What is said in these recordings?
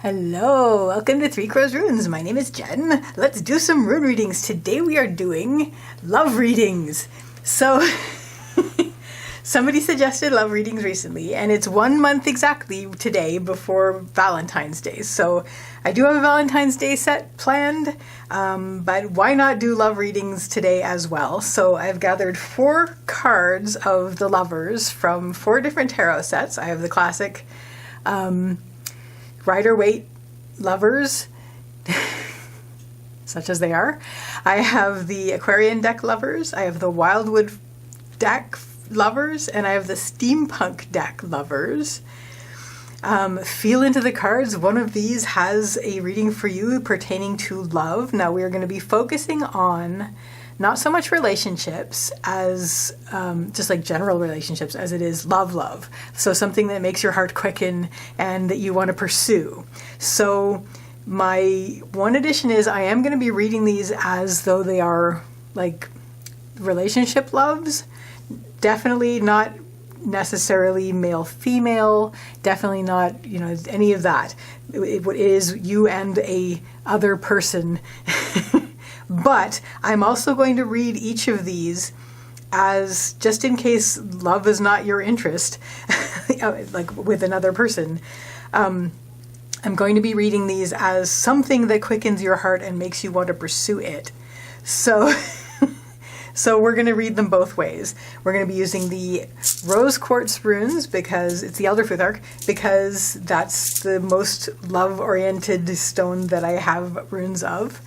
Hello, welcome to Three Crows Runes. My name is Jen. Let's do some rune readings. Today we are doing love readings. So, somebody suggested love readings recently, and it's 1 month exactly today before Valentine's Day. So, I do have a Valentine's Day set planned, but why not do love readings today as well? So, I've gathered 4 cards of the lovers from 4 different tarot sets. I have the classic rider-waite lovers, such as they are. I have the Aquarian deck lovers, I have the Wildwood deck lovers, and I have the Steampunk deck lovers. Feel into the cards. One of these has a reading for you pertaining to love. Now we are going to be focusing on not so much relationships as just like general relationships as it is love. So something that makes your heart quicken and that you want to pursue. So my one addition is I am going to be reading these as though they are like relationship loves. Definitely not necessarily male-female, definitely not, any of that. It is you and a other person. But I'm also going to read each of these as, just in case love is not your interest, like with another person, I'm going to be reading these as something that quickens your heart and makes you want to pursue it. So, so we're going to read them both ways. We're going to be using the Rose Quartz runes because it's the Elder Futhark, because that's the most love-oriented stone that I have runes of.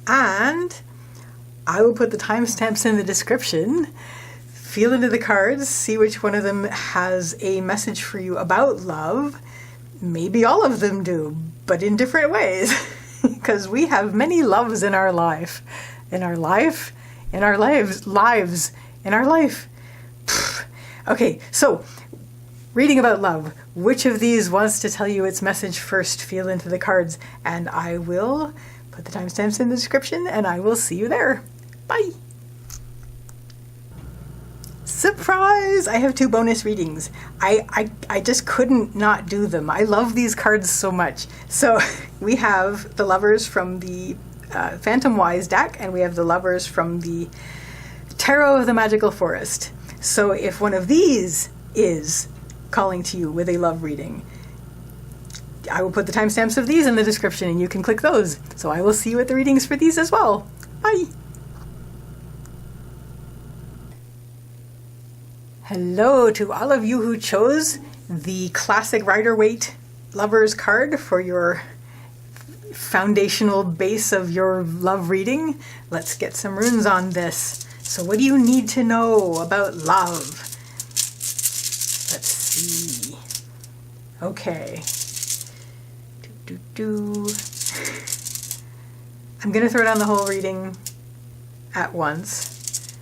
And I will put the timestamps in the description. Feel into the cards, see which one of them has a message for you about love. Maybe all of them do, but in different ways. Because we have many loves in our life. In our life? In our lives. In our life. Okay, so reading about love. Which of these wants to tell you its message first? Feel into the cards, and I will put the timestamps in the description, and I will see you there. Bye! Surprise! I have 2 bonus readings. I just couldn't not do them. I love these cards so much. So we have the lovers from the Phantom Wise deck, and we have the lovers from the Tarot of the Magical Forest. So if one of these is calling to you with a love reading, I will put the timestamps of these in the description and you can click those. So I will see you at the readings for these as well. Bye! Hello to all of you who chose the classic rider-waite lovers card for your foundational base of your love reading. Let's get some runes on this. So what do you need to know about love? Let's see. Okay. I'm going to throw down the whole reading at once,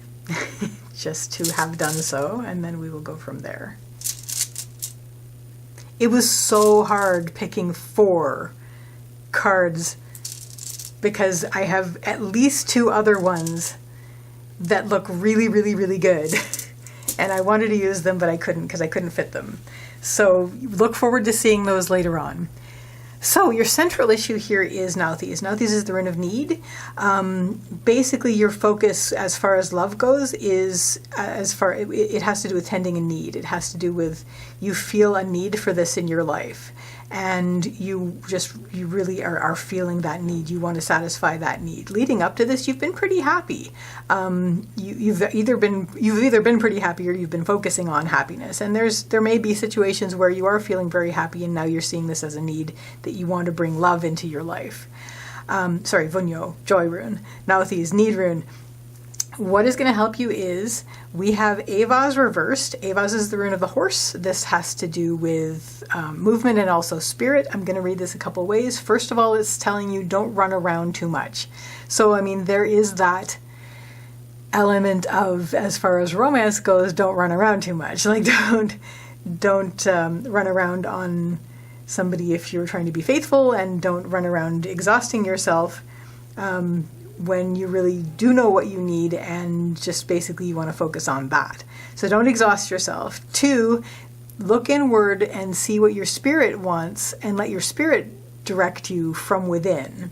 just to have done so, and then we will go from there. It was so hard picking 4 cards because I have at least 2 other ones that look really, really, really good. And I wanted to use them, but I couldn't because I couldn't fit them. So look forward to seeing those later on. So your central issue here is Nauthiz. Nauthiz is the rune of need. Basically, your focus as far as love goes is it has to do with tending a need. It has to do with you feel a need for this in your life, and you really are feeling that need. You want to satisfy that need. Leading up to this, you've been pretty happy. You've either been pretty happy or you've been focusing on happiness. And there may be situations where you are feeling very happy, and now you're seeing this as a need that you want to bring love into your life. Vunyo, joy rune. Nauthiz, need rune. What is going to help you is we have Avaz reversed. Avaz is the rune of the horse. This has to do with movement and also spirit. I'm going to read this a couple ways. First of all, it's telling you don't run around too much. So, I mean, there is that element of, as far as romance goes, don't run around too much. Like, don't run around on somebody if you're trying to be faithful, and don't run around exhausting yourself when you really do know what you need and just basically you want to focus on that. So don't exhaust yourself. 2, look inward and see what your spirit wants and let your spirit direct you from within.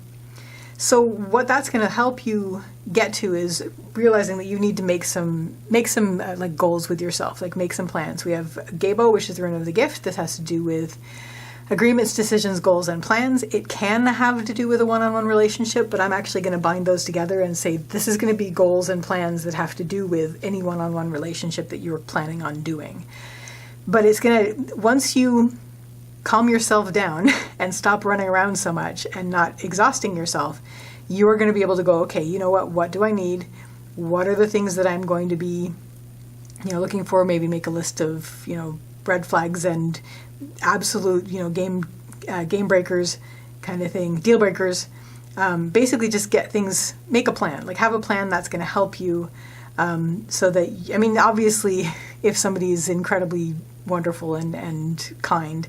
So what that's going to help you get to is realizing that you need to make some like goals with yourself, like make some plans. We have Gabo, which is the rune of the gift. This has to do with agreements, decisions, goals, and plans. It can have to do with a one-on-one relationship, but I'm actually going to bind those together and say this is going to be goals and plans that have to do with any one-on-one relationship that you're planning on doing. But it's going to, once you calm yourself down and stop running around so much and not exhausting yourself, you're going to be able to go, okay, you know what do I need? What are the things that I'm going to be, looking for? Maybe make a list of, red flags and absolute, game breakers kind of thing, deal breakers. Basically just make a plan, like have a plan that's going to help you. So that, obviously if somebody is incredibly wonderful and kind,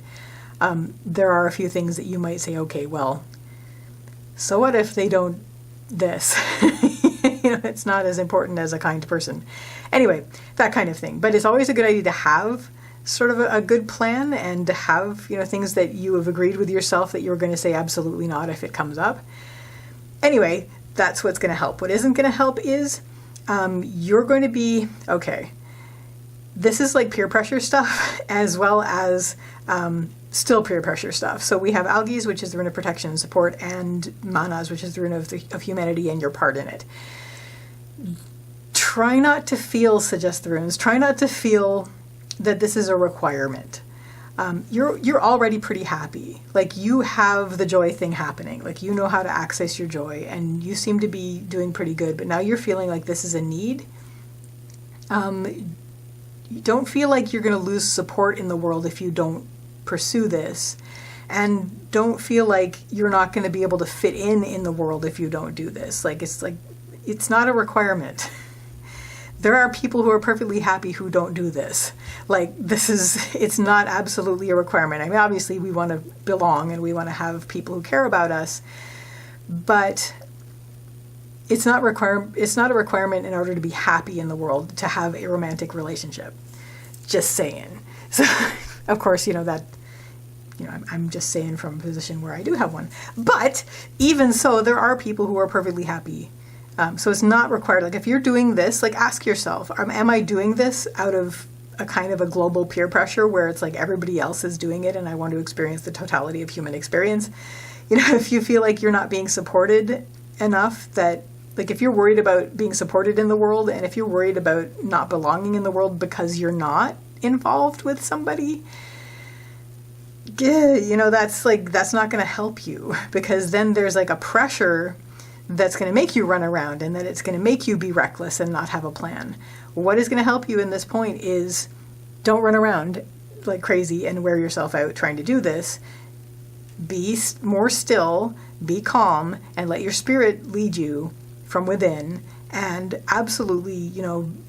there are a few things that you might say, okay, well, so what if they don't this? It's not as important as a kind person. Anyway, that kind of thing. But it's always a good idea to have sort of a good plan and to have, things that you have agreed with yourself that you're going to say absolutely not if it comes up. Anyway, that's what's going to help. What isn't going to help is you're going to be, okay, this is like peer pressure stuff as well as still peer pressure stuff. So we have Algies, which is the rune of protection and support, and Manas, which is the rune of humanity and your part in it. Try not to feel, suggest the runes, try not to feel that this is a requirement. You're already pretty happy. Like you have the joy thing happening. Like you know how to access your joy and you seem to be doing pretty good, but now you're feeling like this is a need. You don't feel like you're going to lose support in the world if you don't pursue this, and don't feel like you're not going to be able to fit in the world if you don't do this. It's not a requirement. There are people who are perfectly happy who don't do this. It's not absolutely a requirement. Obviously we want to belong and we want to have people who care about us, but it's not a requirement in order to be happy in the world to have a romantic relationship. Just saying. So, of course, I'm just saying from a position where I do have one. But even so, there are people who are perfectly happy. So it's not required. Like if you're doing this, ask yourself, am I doing this out of a kind of a global peer pressure where it's like everybody else is doing it and I want to experience the totality of human experience? If you feel like you're not being supported enough, that if you're worried about being supported in the world and if you're worried about not belonging in the world because you're not involved with somebody, that's not going to help you, because then there's a pressure that's going to make you run around and that it's going to make you be reckless and not have a plan. What is going to help you in this point is don't run around like crazy and wear yourself out trying to do this. Be more still, be calm, and let your spirit lead you from within, and absolutely,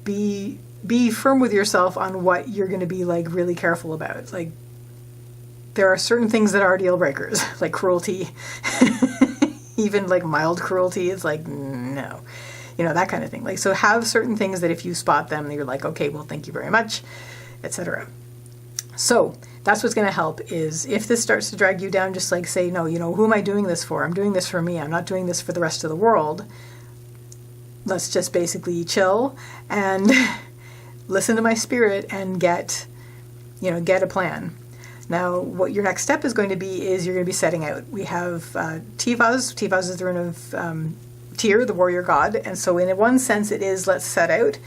be firm with yourself on what you're going to be really careful about. There are certain things that are deal breakers, like cruelty. Even mild cruelty is no, that kind of thing. So have certain things that if you spot them, you're okay, well, thank you very much, etc. So that's what's going to help is if this starts to drag you down, just say, no, who am I doing this for? I'm doing this for me. I'm not doing this for the rest of the world. Let's just basically chill and listen to my spirit and get a plan. Now, what your next step is going to be is you're going to be setting out. We have Tivaz. Tivaz is the rune of Tyr, the warrior god. And so in one sense, it is let's set out.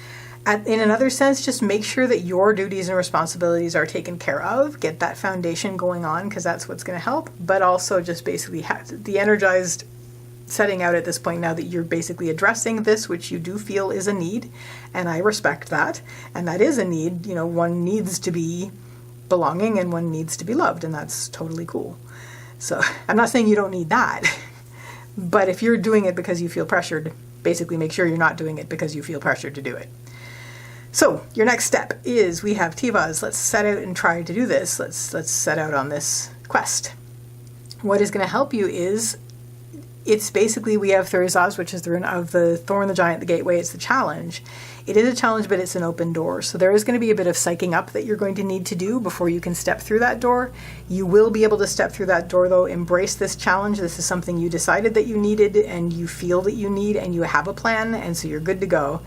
In another sense, just make sure that your duties and responsibilities are taken care of. Get that foundation going on, because that's what's going to help. But also just basically the energized setting out at this point, now that you're basically addressing this, which you do feel is a need. And I respect that. And that is a need. One needs to be belonging and one needs to be loved, and that's totally cool. So I'm not saying you don't need that, but if you're doing it because you feel pressured, basically make sure you're not doing it because you feel pressured to do it. So your next step is we have Tivaz. Let's set out and try to do this. Let's set out on this quest. What is going to help you is it's basically, we have Thurisaz, which is the rune of the thorn, the giant, the gateway. It's the challenge. It is a challenge, but it's an open door. So there is going to be a bit of psyching up that you're going to need to do before you can step through that door. You will be able to step through that door, though. Embrace this challenge. This is something you decided that you needed, and you feel that you need, and you have a plan, and so you're good to go.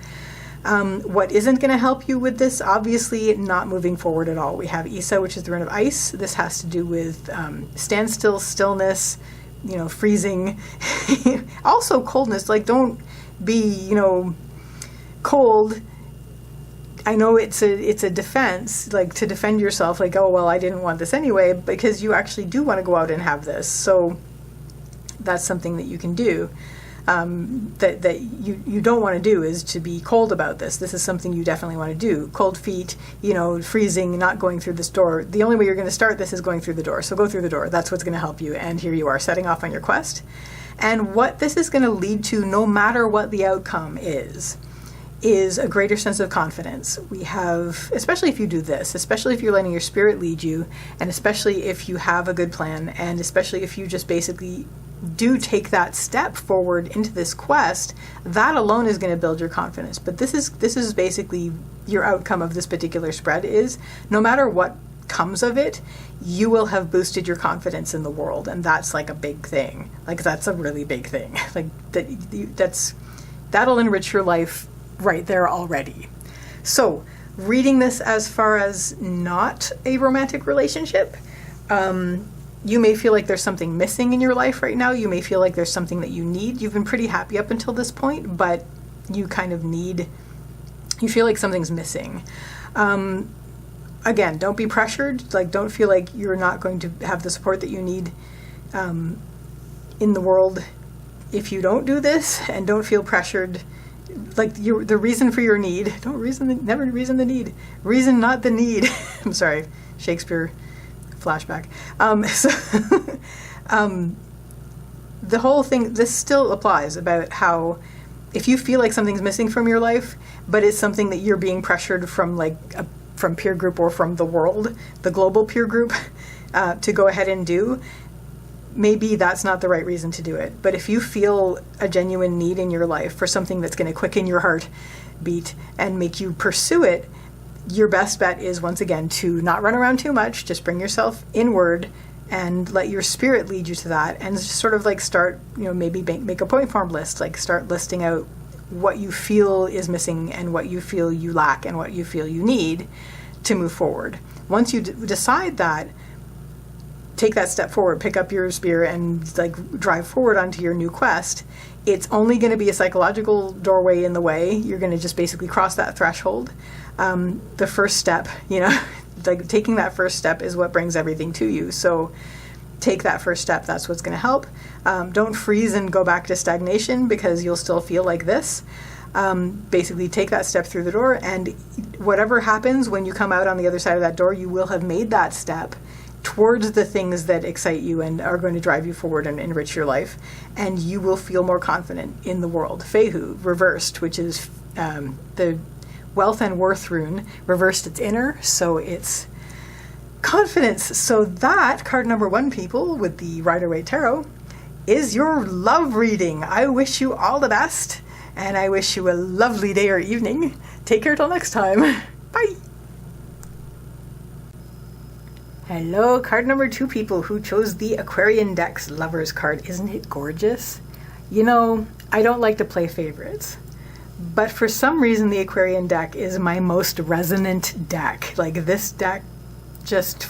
What isn't going to help you with this? Obviously, not moving forward at all. We have Isa, which is the rune of ice. This has to do with standstill, stillness, freezing. Also coldness. Like, don't be, cold. I know it's a defense, like to defend yourself, like, oh, well, I didn't want this anyway, because you actually do want to go out and have this. So that's something that you can do. That you don't want to do is to be cold about this. This is something you definitely want to do. Cold feet, freezing, not going through this door. The only way you're going to start this is going through the door. So go through the door. That's what's going to help you. And here you are setting off on your quest. And what this is going to lead to, no matter what the outcome is a greater sense of confidence. We have, especially if you do this, especially if you're letting your spirit lead you, and especially if you have a good plan, and especially if you just basically do take that step forward into this quest, that alone is going to build your confidence. But this is basically your outcome of this particular spread is, no matter what comes of it, you will have boosted your confidence in the world, and that's like a big thing. Like, that's a really big thing. Like, that'll enrich your life right there already. So, reading this as far as not a romantic relationship, you may feel like there's something missing in your life right now. You may feel like there's something that you need. You've been pretty happy up until this point, but you kind of you feel like something's missing. Again, don't be pressured. Like, don't feel like you're not going to have the support that you need in the world if you don't do this, and don't feel pressured. Like, the reason for your need, never reason the need. Reason not the need. I'm sorry, Shakespeare flashback. The whole thing, this still applies about how if you feel like something's missing from your life, but it's something that you're being pressured from, from peer group or from the world, the global peer group, to go ahead and do, maybe that's not the right reason to do it. But if you feel a genuine need in your life for something that's going to quicken your heartbeat and make you pursue it, your best bet is, once again, to not run around too much. Just bring yourself inward and let your spirit lead you to that, and just sort of start, maybe make a point form list, start listing out what you feel is missing and what you feel you lack and what you feel you need to move forward. Once you decide that, take that step forward, pick up your spear and drive forward onto your new quest. It's only going to be a psychological doorway in the way. You're going to just basically cross that threshold. The first step, taking that first step is what brings everything to you. So take that first step. That's what's going to help. Don't freeze and go back to stagnation, because you'll still feel like this. Basically take that step through the door, and whatever happens when you come out on the other side of that door, you will have made that step towards the things that excite you and are going to drive you forward and enrich your life, and you will feel more confident in the world. Fehu, reversed, which is the wealth and worth rune, reversed, it's inner, so it's confidence. So that, card number 1, people, with the Rider-Waite Tarot, is your love reading. I wish you all the best, and I wish you a lovely day or evening. Take care till next time. Bye. Hello, card number 2, people who chose the Aquarian deck's Lovers card. Isn't it gorgeous? I don't like to play favorites, but for some reason the Aquarian deck is my most resonant deck. This deck just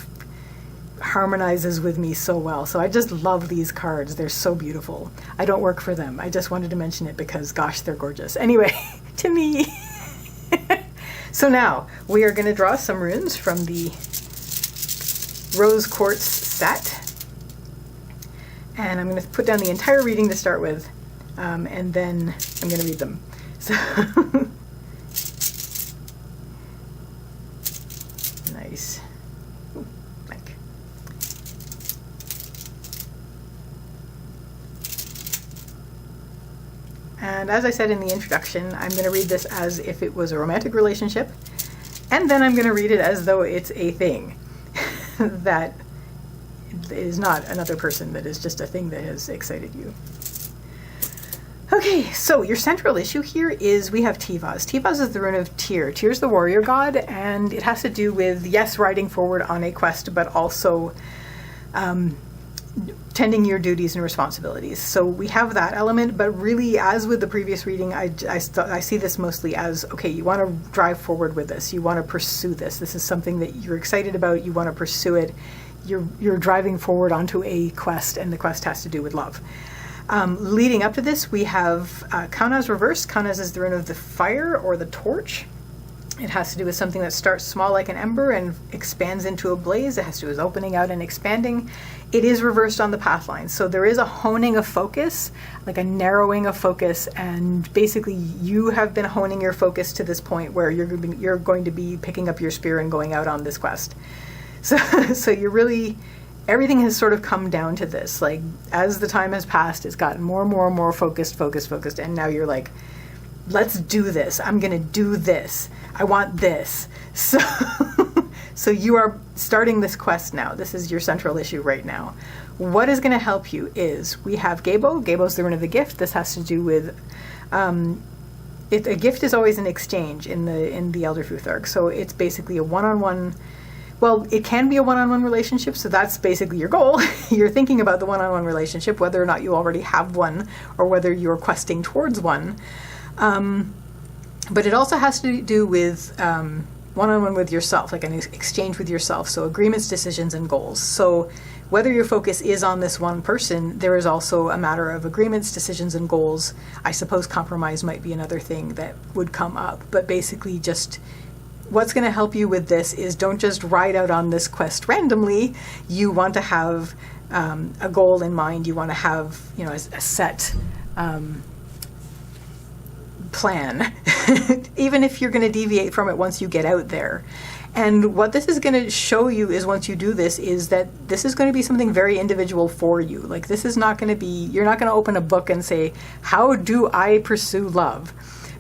harmonizes with me so well. So I just love these cards. They're so beautiful. I don't work for them. I just wanted to mention it because, gosh, they're gorgeous. Anyway, to me. So now we are going to draw some runes from the Rose Quartz set, and I'm going to put down the entire reading to start with, and then I'm going to read them. So nice. Ooh, blank. And as I said in the introduction, I'm going to read this as if it was a romantic relationship, and then I'm going to read it as though it's a thing. That is not another person, that is just a thing that has excited you. Okay, so your central issue here is we have Tivaz. Tivaz is the rune of Tyr. Tyr's the warrior god, and it has to do with, yes, riding forward on a quest, but also tending your duties and responsibilities. So we have that element, but really, as with the previous reading, I see this mostly as, okay, you want to drive forward with this. You want to pursue this. This is something that you're excited about. You want to pursue it. You're driving forward onto a quest, and the quest has to do with love. Leading up to this, we have Kaunaz reversed. Kaunaz is the rune of the fire or the torch. It has to do with something that starts small like an ember and expands into a blaze. It has to do with opening out and expanding. It is reversed on the path line. So there is a honing of focus, like a narrowing of focus, and basically you have been honing your focus to this point where you're going to be picking up your spear and going out on this quest. So you're really... everything has sort of come down to this. Like, as the time has passed, it's gotten more and more and more focused, and now you're like, let's do this. I'm going to do this. I want this. So you are starting this quest now. This is your central issue right now. What is going to help you is we have Gebo. Gebo's the rune of the gift. This has to do with... a gift is always an exchange in the Elder Futhark. So it's basically a one-on-one... Well, it can be a one-on-one relationship, so that's basically your goal. You're thinking about the one-on-one relationship, whether or not you already have one, or whether you're questing towards one. But it also has to do with one-on-one with yourself, like an exchange with yourself, so agreements, decisions, and goals. So whether your focus is on this one person, there is also a matter of agreements, decisions, and goals. I suppose compromise might be another thing that would come up, but basically just... what's going to help you with this is don't just ride out on this quest randomly. You want to have a goal in mind. You want to have, a set plan, even if you're going to deviate from it once you get out there. And what this is going to show you is once you do this is that this is going to be something very individual for you. Like, this is not going to be, you're not going to open a book and say, how do I pursue love?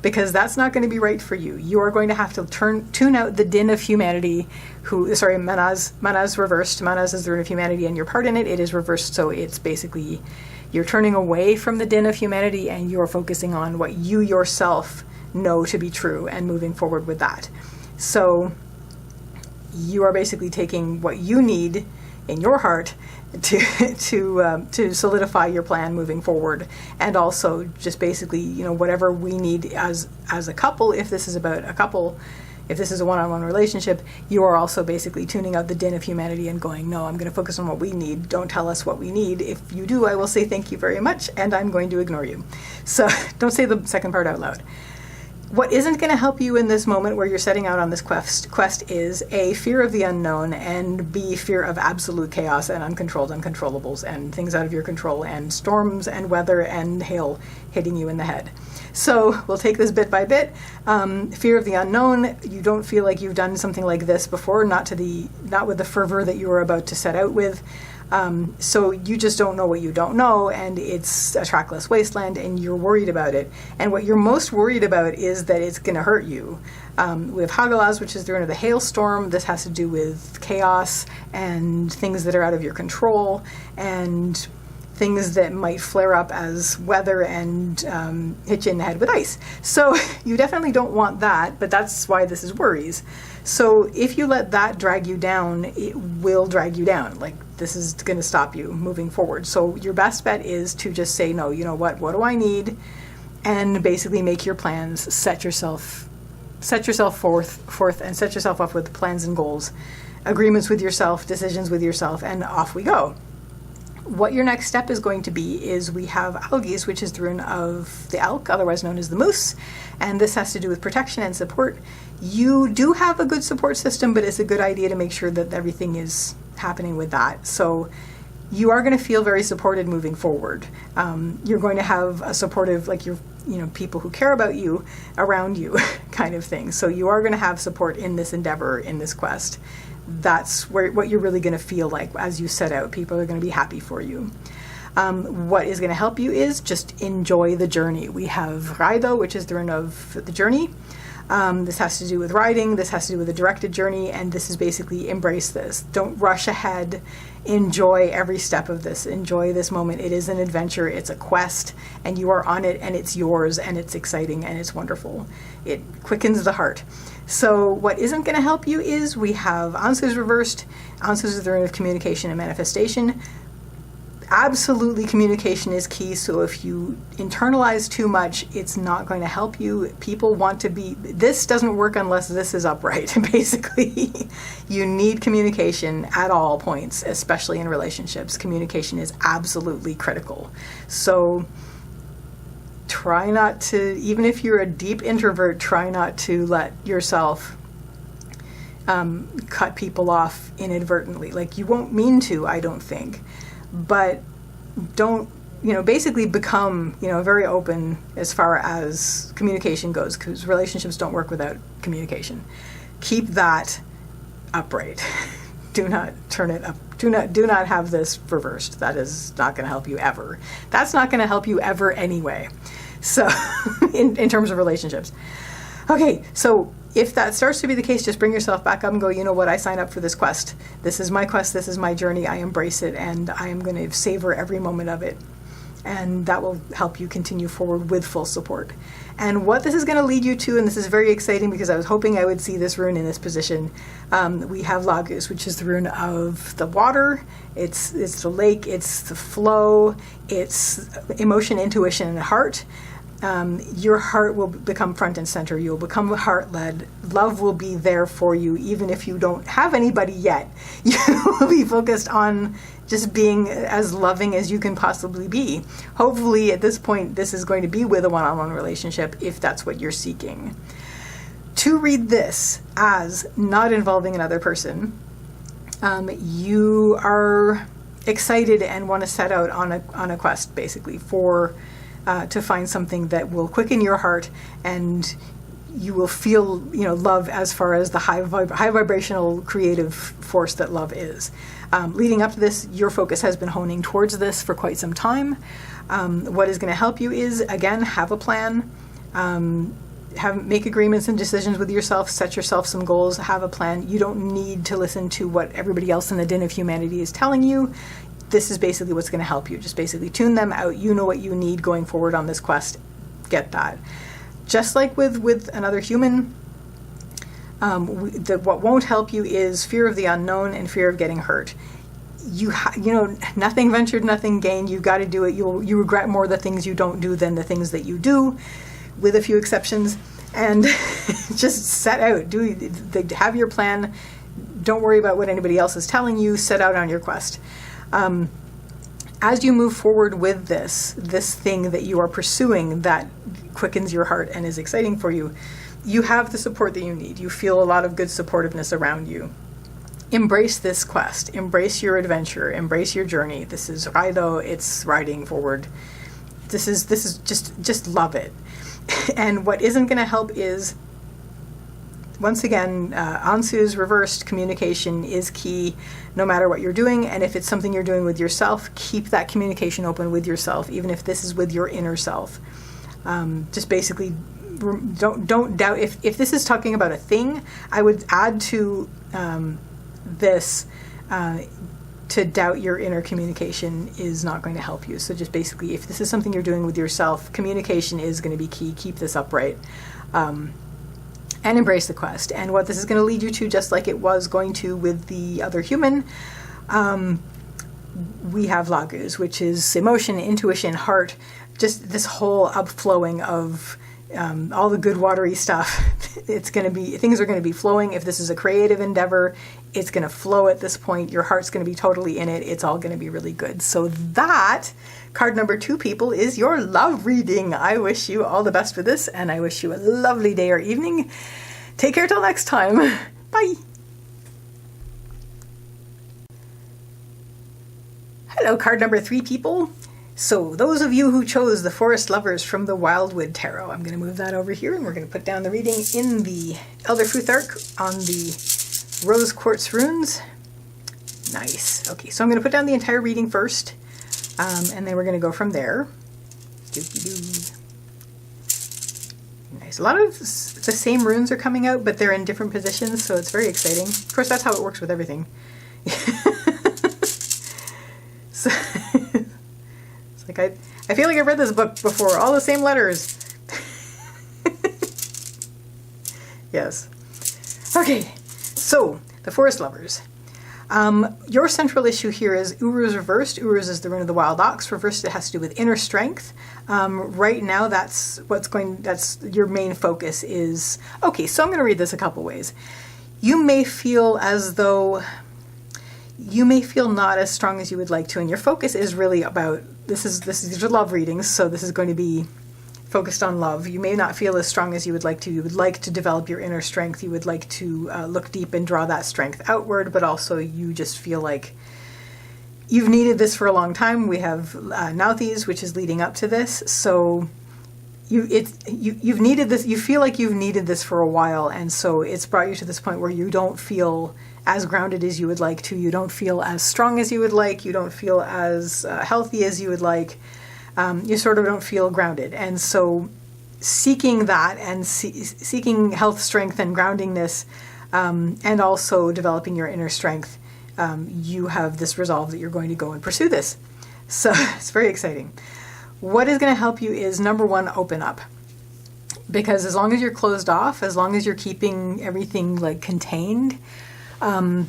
Because that's not going to be right for you. You are going to have to tune out the din of humanity. Manaz reversed. Manaz is the rune of humanity, and your part in it. It is reversed, so it's basically you're turning away from the din of humanity, and you're focusing on what you yourself know to be true and moving forward with that. So you are basically taking what you need in your heart to solidify your plan moving forward, and also just basically whatever we need as a couple. If this is about a couple, if this is a one-on-one relationship, you are also basically tuning out the din of humanity and going, no, I'm going to focus on what we need. Don't tell us what we need. If you do, I will say thank you very much, and I'm going to ignore you. So don't say the second part out loud. What isn't going to help you in this moment where you're setting out on this quest is A, fear of the unknown, and B, fear of absolute chaos and uncontrolled uncontrollables and things out of your control and storms and weather and hail hitting you in the head. So we'll take this bit by bit. Fear of the unknown, you don't feel like you've done something like this before, not with the fervor that you were about to set out with. So you just don't know what you don't know, and it's a trackless wasteland, and you're worried about it. And what you're most worried about is that it's going to hurt you. We have Hagalaz, which is the rune of the hailstorm. This has to do with chaos and things that are out of your control, and things that might flare up as weather and hit you in the head with ice. So you definitely don't want that, but that's why this is worries. So if you let that drag you down, it will drag you down. Like, this is going to stop you moving forward. So your best bet is to just say, no, you know what do I need? And basically make your plans, set yourself forth and set yourself up with plans and goals, agreements with yourself, decisions with yourself, and off we go. What your next step is going to be is we have Algiz, which is the rune of the elk, otherwise known as the moose, and this has to do with protection and support. You do have a good support system, but it's a good idea to make sure that everything is happening with that. So you are going to feel very supported moving forward. You're going to have a supportive, like people who care about you around you kind of thing. So you are going to have support in this endeavor, in this quest. That's what you're really going to feel like as you set out. People are going to be happy for you. What is going to help you is just enjoy the journey. We have Raido, which is the rune of the journey. This has to do with riding, this has to do with a directed journey, and this is basically embrace this. Don't rush ahead. Enjoy every step of this. Enjoy this moment. It is an adventure, it's a quest, and you are on it, and it's yours, and it's exciting, and it's wonderful. It quickens the heart. So what isn't going to help you is we have Ansu's reversed. Ansu is the rune of communication and manifestation. Absolutely, communication is key, so if you internalize too much, it's not going to help you. People want to be, this doesn't work unless this is upright, basically. You need communication at all points, especially in relationships. Communication is absolutely critical. So try not to, even if you're a deep introvert, try not to let yourself cut people off inadvertently. Like, you won't mean to, I don't think. But don't, basically become, very open as far as communication goes, because relationships don't work without communication. Keep that upright. Do not turn it up. Do not have this reversed. That is not going to help you ever. That's not going to help you ever anyway. So, in terms of relationships. Okay, so if that starts to be the case, just bring yourself back up and go, you know what, I signed up for this quest. This is my quest, this is my journey, I embrace it, and I am going to savor every moment of it. And that will help you continue forward with full support. And what this is going to lead you to, and this is very exciting because I was hoping I would see this rune in this position, we have Lagus, which is the rune of the water. It's the lake, it's the flow, it's emotion, intuition, and heart. Your heart will become front and center. You'll become heart-led. Love will be there for you, even if you don't have anybody yet. You will be focused on just being as loving as you can possibly be. Hopefully, at this point, this is going to be with a one-on-one relationship, if that's what you're seeking. To read this as not involving another person, you are excited and want to set out on a quest, basically, to find something that will quicken your heart, and you will feel, love as far as the high vibrational creative force that love is. Leading up to this, your focus has been honing towards this for quite some time. What is going to help you is, again, have a plan. Make agreements and decisions with yourself, set yourself some goals, have a plan. You don't need to listen to what everybody else in the din of humanity is telling you. This is basically what's going to help you. Just basically tune them out. You know what you need going forward on this quest. Get that. Just like with another human, what won't help you is fear of the unknown and fear of getting hurt. Nothing ventured, nothing gained. You've got to do it. You regret more the things you don't do than the things that you do, with a few exceptions. And just set out. Have your plan. Don't worry about what anybody else is telling you. Set out on your quest. As you move forward with this thing that you are pursuing that quickens your heart and is exciting for you, you have the support that you need. You feel a lot of good supportiveness around you. Embrace this quest. Embrace your adventure. Embrace your journey. This is rido. It's riding forward. This is just love it. And what isn't going to help is, once again, Ansu's reversed. Communication is key no matter what you're doing. And if it's something you're doing with yourself, keep that communication open with yourself, even if this is with your inner self. Just basically, don't doubt. If this is talking about a thing, I would add to this, to doubt your inner communication is not going to help you. So just basically, if this is something you're doing with yourself, communication is going to be key. Keep this upright. And embrace the quest. And what this is going to lead you to, just like it was going to with the other human, we have Lagus, which is emotion, intuition, heart, just this whole upflowing of all the good watery stuff. Things are going to be flowing. If this is a creative endeavor, it's going to flow at this point. Your heart's going to be totally in it. It's all going to be really good. So that, card number 2, people, is your love reading. I wish you all the best with this, and I wish you a lovely day or evening. Take care till next time. Bye. Hello, card number 3, people. So those of you who chose the Forest Lovers from the Wildwood Tarot, I'm going to move that over here, and we're going to put down the reading in the Elder Futhark on the Rose Quartz runes. Nice. Okay, so I'm going to put down the entire reading first, and then we're going to go from there. nice. A lot of the same runes are coming out, but they're in different positions, so it's very exciting. Of course, that's how it works with everything. So, it's like I feel like I've read this book before. All the same letters. Yes. Okay, so the forest lovers. Your central issue here is Uruz reversed. Uruz is the rune of the wild ox. Reversed, it has to do with inner strength. Right now, that's your main focus is, okay, so I'm going to read this a couple ways. You may feel as though you may feel not as strong as you would like to, and your focus is really about, these are love readings, so this is going to be focused on love. You may not feel as strong as you would like to. You would like to develop your inner strength. You would like to look deep and draw that strength outward, but also you just feel like you've needed this for a long time. We have Nauthiz, which is leading up to this. So you've needed this. You feel like you've needed this for a while, and so it's brought you to this point where you don't feel as grounded as you would like to. You don't feel as strong as you would like. You don't feel as healthy as you would like. You sort of don't feel grounded. And so seeking that and seeking health, strength, and groundingness, and also developing your inner strength, you have this resolve that you're going to go and pursue this. So it's very exciting. What is going to help you is, number one, open up. Because as long as you're closed off, as long as you're keeping everything like contained, how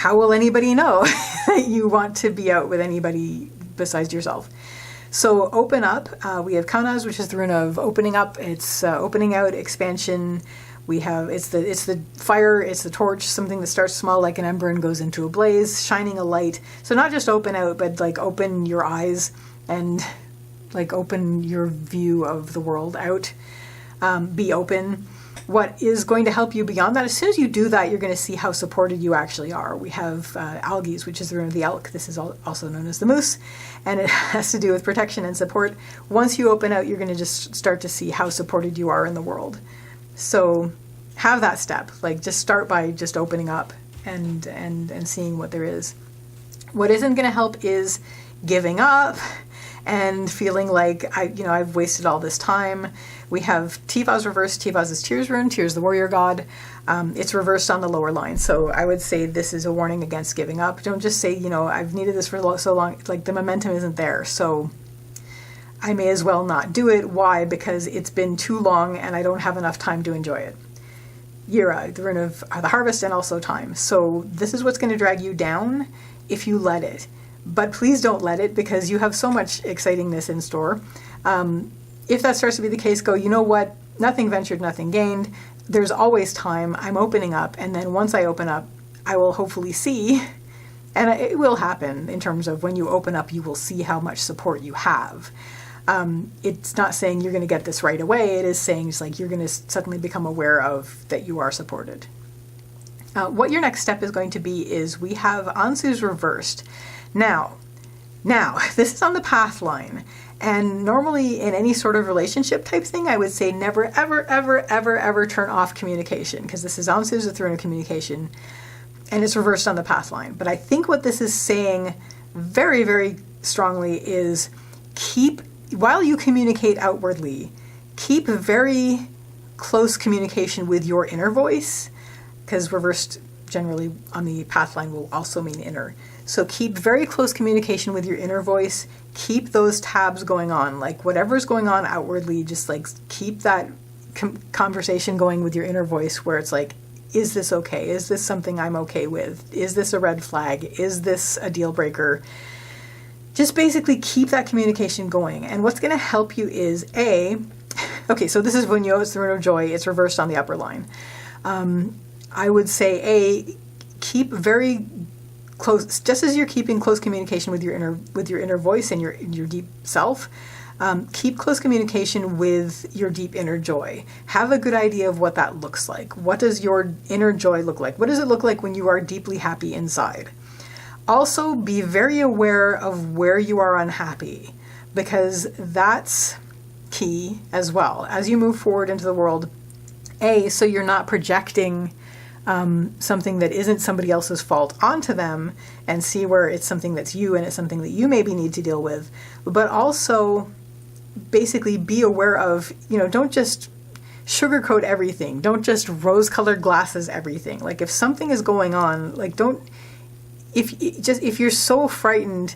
will anybody know that you want to be out with anybody besides yourself? So open up. We have Kaunaz, which is the rune of opening up. It's opening out, expansion. We have it's the fire. It's the torch, something that starts small like an ember and goes into a blaze, shining a light. So not just open out, but like open your eyes and like open your view of the world out. Be open. What is going to help you beyond that, as soon as you do that, you're going to see how supported you actually are. We have Algiz, which is the rune of the elk. This is also known as the moose, and it has to do with protection and support. Once you open out, you're going to just start to see how supported you are in the world. So have that step. Like, just start by just opening up and seeing what there is. What isn't going to help is giving up and feeling like I've wasted all this time. We have Tivaz reversed. Tivaz is Tyr's rune. Tyr's the warrior god. It's reversed on the lower line. So I would say this is a warning against giving up. Don't just say, I've needed this for so long. Like, the momentum isn't there. So I may as well not do it. Why? Because it's been too long and I don't have enough time to enjoy it. Yira, the rune of the harvest, and also time. So this is what's going to drag you down if you let it. But please don't let it, because you have so much excitingness in store. If that starts to be the case, go, you know what? Nothing ventured, nothing gained. There's always time. I'm opening up. And then once I open up, I will hopefully see, and it will happen in terms of when you open up, you will see how much support you have. It's not saying you're going to get this right away. It is saying just like you're going to suddenly become aware of that you are supported. What your next step is going to be is we have Ansu's reversed. Now, this is on the path line, and normally in any sort of relationship type thing, I would say never, ever, ever, ever, ever turn off communication, because this is Ansu's, the throne of communication, and it's reversed on the path line. But I think what this is saying very, very strongly is while you communicate outwardly, keep very close communication with your inner voice, because reversed generally on the path line will also mean inner. So keep very close communication with your inner voice. Keep those tabs going on. Like, whatever's going on outwardly, just like keep that conversation going with your inner voice, where it's like, is this okay? Is this something I'm okay with? Is this a red flag? Is this a deal breaker? Just basically keep that communication going. And what's going to help you is okay, so this is Vunyo, it's the rune of joy. It's reversed on the upper line. I would say keep very close, just as you're keeping close communication with your inner voice and your deep self. Keep close communication with your deep inner joy. Have a good idea of what that looks like. What does your inner joy look like? What does it look like when you are deeply happy inside? Also, be very aware of where you are unhappy, because that's key as well. As you move forward into the world, so you're not projecting something that isn't somebody else's fault onto them, and see where it's something that's you and it's something that you maybe need to deal with. But also, basically be aware of, don't just sugarcoat everything. Don't just rose-colored glasses everything. Like if something is going on, like if you're so frightened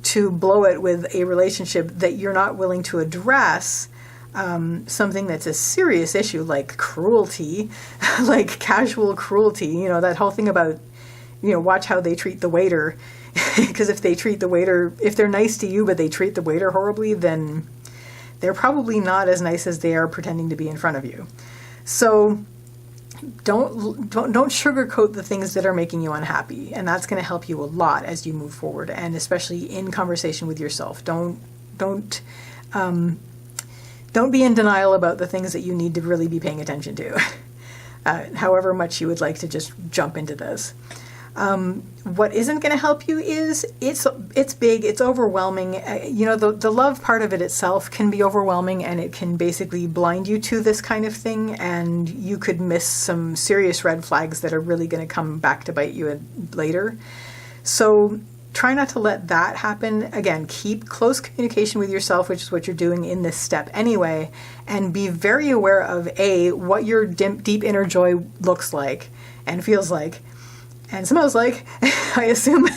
to blow it with a relationship that you're not willing to address something that's a serious issue like cruelty, like casual cruelty, that whole thing about, watch how they treat the waiter. Because if they're nice to you but they treat the waiter horribly, then they're probably not as nice as they are pretending to be in front of you. So don't sugarcoat the things that are making you unhappy, and that's going to help you a lot as you move forward, and especially in conversation with yourself. Don't be in denial about the things that you need to really be paying attention to, however much you would like to just jump into this. What isn't going to help you is it's big, it's overwhelming. The love part of it itself can be overwhelming, and it can basically blind you to this kind of thing, and you could miss some serious red flags that are really going to come back to bite you later. So try not to let that happen. Again, keep close communication with yourself, which is what you're doing in this step anyway, and be very aware of what your deep inner joy looks like and feels like and smells like, I assume.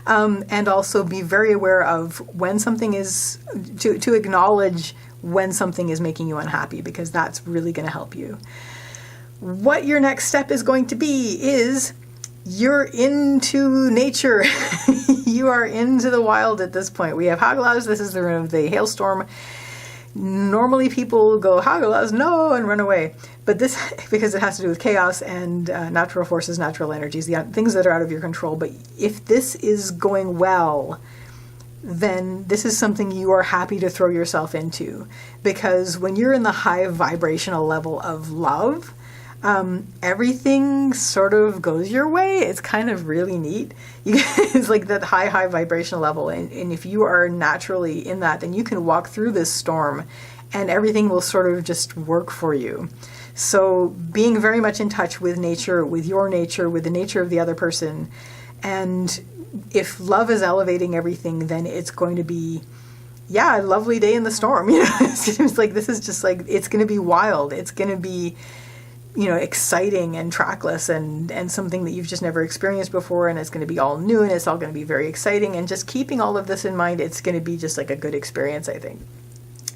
And also be very aware of when something is, to acknowledge when something is making you unhappy, because that's really going to help you. What your next step is going to be is you're into nature. You are into the wild at this point. We have Hagalaz. This is the rune of the hailstorm. Normally people go, Hagalaz, no, and run away. But this, because it has to do with chaos and natural forces, natural energies, the things that are out of your control. But if this is going well, then this is something you are happy to throw yourself into. Because when you're in the high vibrational level of love, everything sort of goes your way. It's kind of really neat. It's like that high vibrational level. And if you are naturally in that, then you can walk through this storm and everything will sort of just work for you. So being very much in touch with nature, with your nature, with the nature of the other person. And if love is elevating everything, then it's going to be, a lovely day in the storm. It's like, this is just like, it's going to be wild. It's going to be, exciting and trackless and something that you've just never experienced before, and it's going to be all new, and it's all going to be very exciting. And just keeping all of this in mind, it's going to be just like a good experience, I think.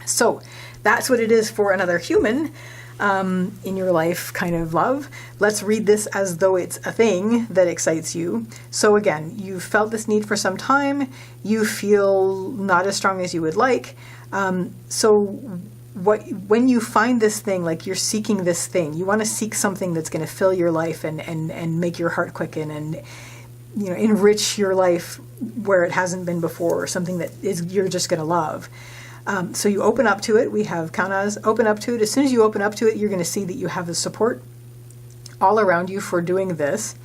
So that's what it is for another human in your life kind of love. Let's read this as though it's a thing that excites you. So again, you've felt this need for some time. You feel not as strong as you would like. When you find this thing, like you're seeking this thing, you want to seek something that's going to fill your life and make your heart quicken and, enrich your life where it hasn't been before, or something that you're just going to love. So you open up to it. We have Kaunaz, open up to it. As soon as you open up to it, you're going to see that you have the support all around you for doing this.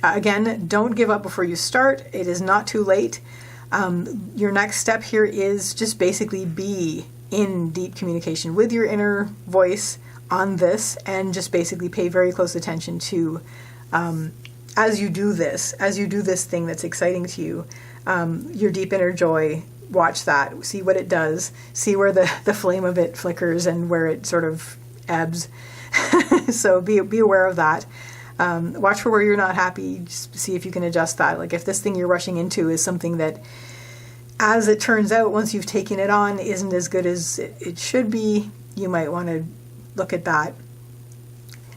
Again, don't give up before you start. It is not too late. Your next step here is just basically be in deep communication with your inner voice on this, and just basically pay very close attention to, as you do this thing that's exciting to you, your deep inner joy. Watch that, see what it does, see where the flame of it flickers and where it sort of ebbs. So be aware of that. Watch for where you're not happy, just see if you can adjust that. Like if this thing you're rushing into is something that, as it turns out, once you've taken it on, isn't as good as it should be, you might want to look at that.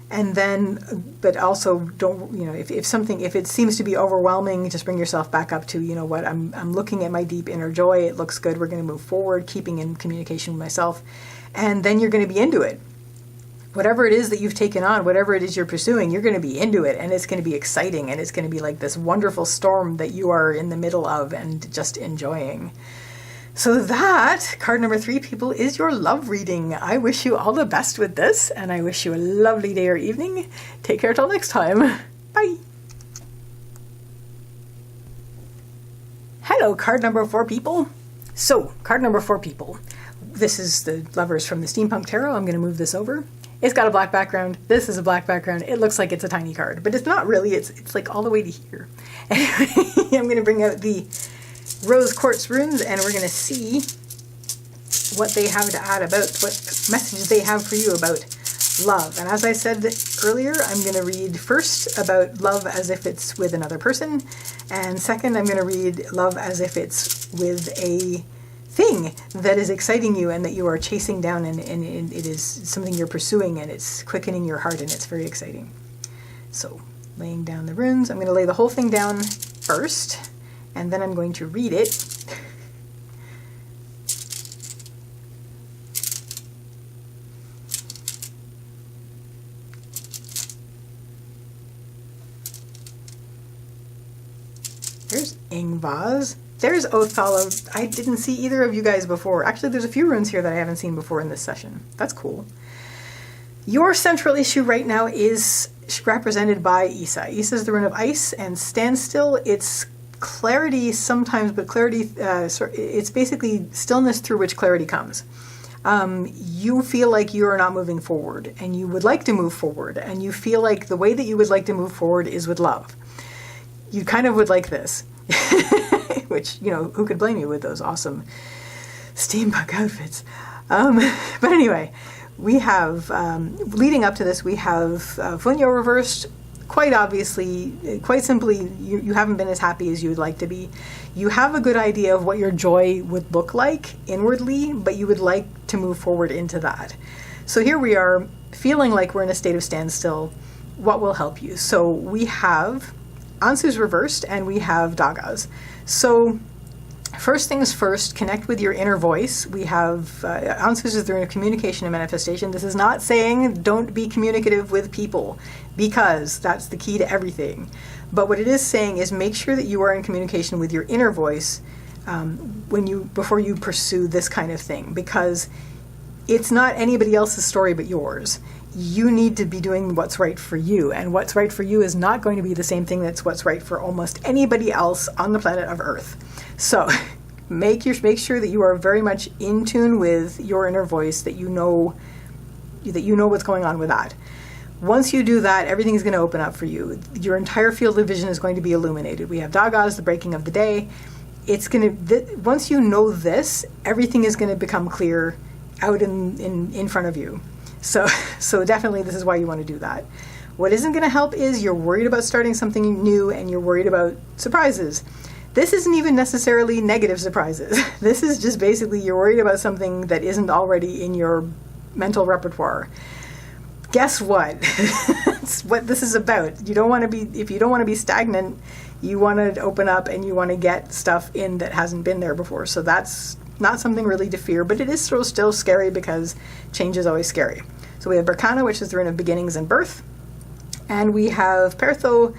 And then, but also don't, if it seems to be overwhelming, just bring yourself back up to, I'm looking at my deep inner joy. It looks good. We're going to move forward, keeping in communication with myself. And then you're going to be into it. Whatever it is that you've taken on, whatever it is you're pursuing, you're going to be into it, and it's going to be exciting, and it's going to be like this wonderful storm that you are in the middle of and just enjoying. So that, card number 3, people, is your love reading. I wish you all the best with this, and I wish you a lovely day or evening. Take care till next time. Bye. Hello, card number 4, people. So, card number 4, people. This is the Lovers from the Steampunk Tarot. I'm going to move this over. It's got a black background. This is a black background. It looks like it's a tiny card, but it's not really. It's like all the way to here. Anyway, I'm going to bring out the Rose Quartz runes, and we're going to see what they have to add about, what message they have for you about love. And as I said earlier, I'm going to read first about love as if it's with another person, and second, I'm going to read love as if it's with a thing that is exciting you and that you are chasing down, and it is something you're pursuing, and it's quickening your heart, and it's very exciting. So, laying down the runes, I'm going to lay the whole thing down first, and then I'm going to read it. There's Ingvaz. There's Othala. I didn't see either of you guys before. Actually, there's a few runes here that I haven't seen before in this session. That's cool. Your central issue right now is represented by Isa. Isa is the rune of ice and standstill. It's clarity sometimes, but clarity, it's basically stillness through which clarity comes. You feel like you are not moving forward, and you would like to move forward, and you feel like the way that you would like to move forward is with love. You kind of would like this, which, you know, who could blame you with those awesome steampunk outfits? But anyway, we have, leading up to this, we have Funyo reversed. Quite obviously, quite simply, you haven't been as happy as you would like to be. You have a good idea of what your joy would look like inwardly, but you would like to move forward into that. So here we are, feeling like we're in a state of standstill. What will help you? So we have Ansu's reversed, and we have Dagas. So first things first, connect with your inner voice. We have Ansu's is the rune of communication and manifestation. This is not saying don't be communicative with people, because that's the key to everything. But what it is saying is make sure that you are in communication with your inner voice before you pursue this kind of thing, because it's not anybody else's story but yours. You need to be doing what's right for you, and what's right for you is not going to be the same thing that's what's right for almost anybody else on the planet of Earth. So make sure that you are very much in tune with your inner voice, that you know what's going on with that. Once you do that, everything is going to open up for you. Your entire field of vision is going to be illuminated. We have Dagas, the breaking of the day. It's going to, once you know this, everything is going to become clear out in front of you. So definitely this is why you want to do that. What isn't going to help is you're worried about starting something new, and you're worried about surprises. This isn't even necessarily negative surprises. This is just basically you're worried about something that isn't already in your mental repertoire. Guess what? That's what this is about. You don't want to be, if you don't want to be stagnant, you want to open up and you want to get stuff in that hasn't been there before. So that's not something really to fear, but it is still scary, because change is always scary. So we have Berkana, which is the rune of beginnings and birth. And we have Pertho,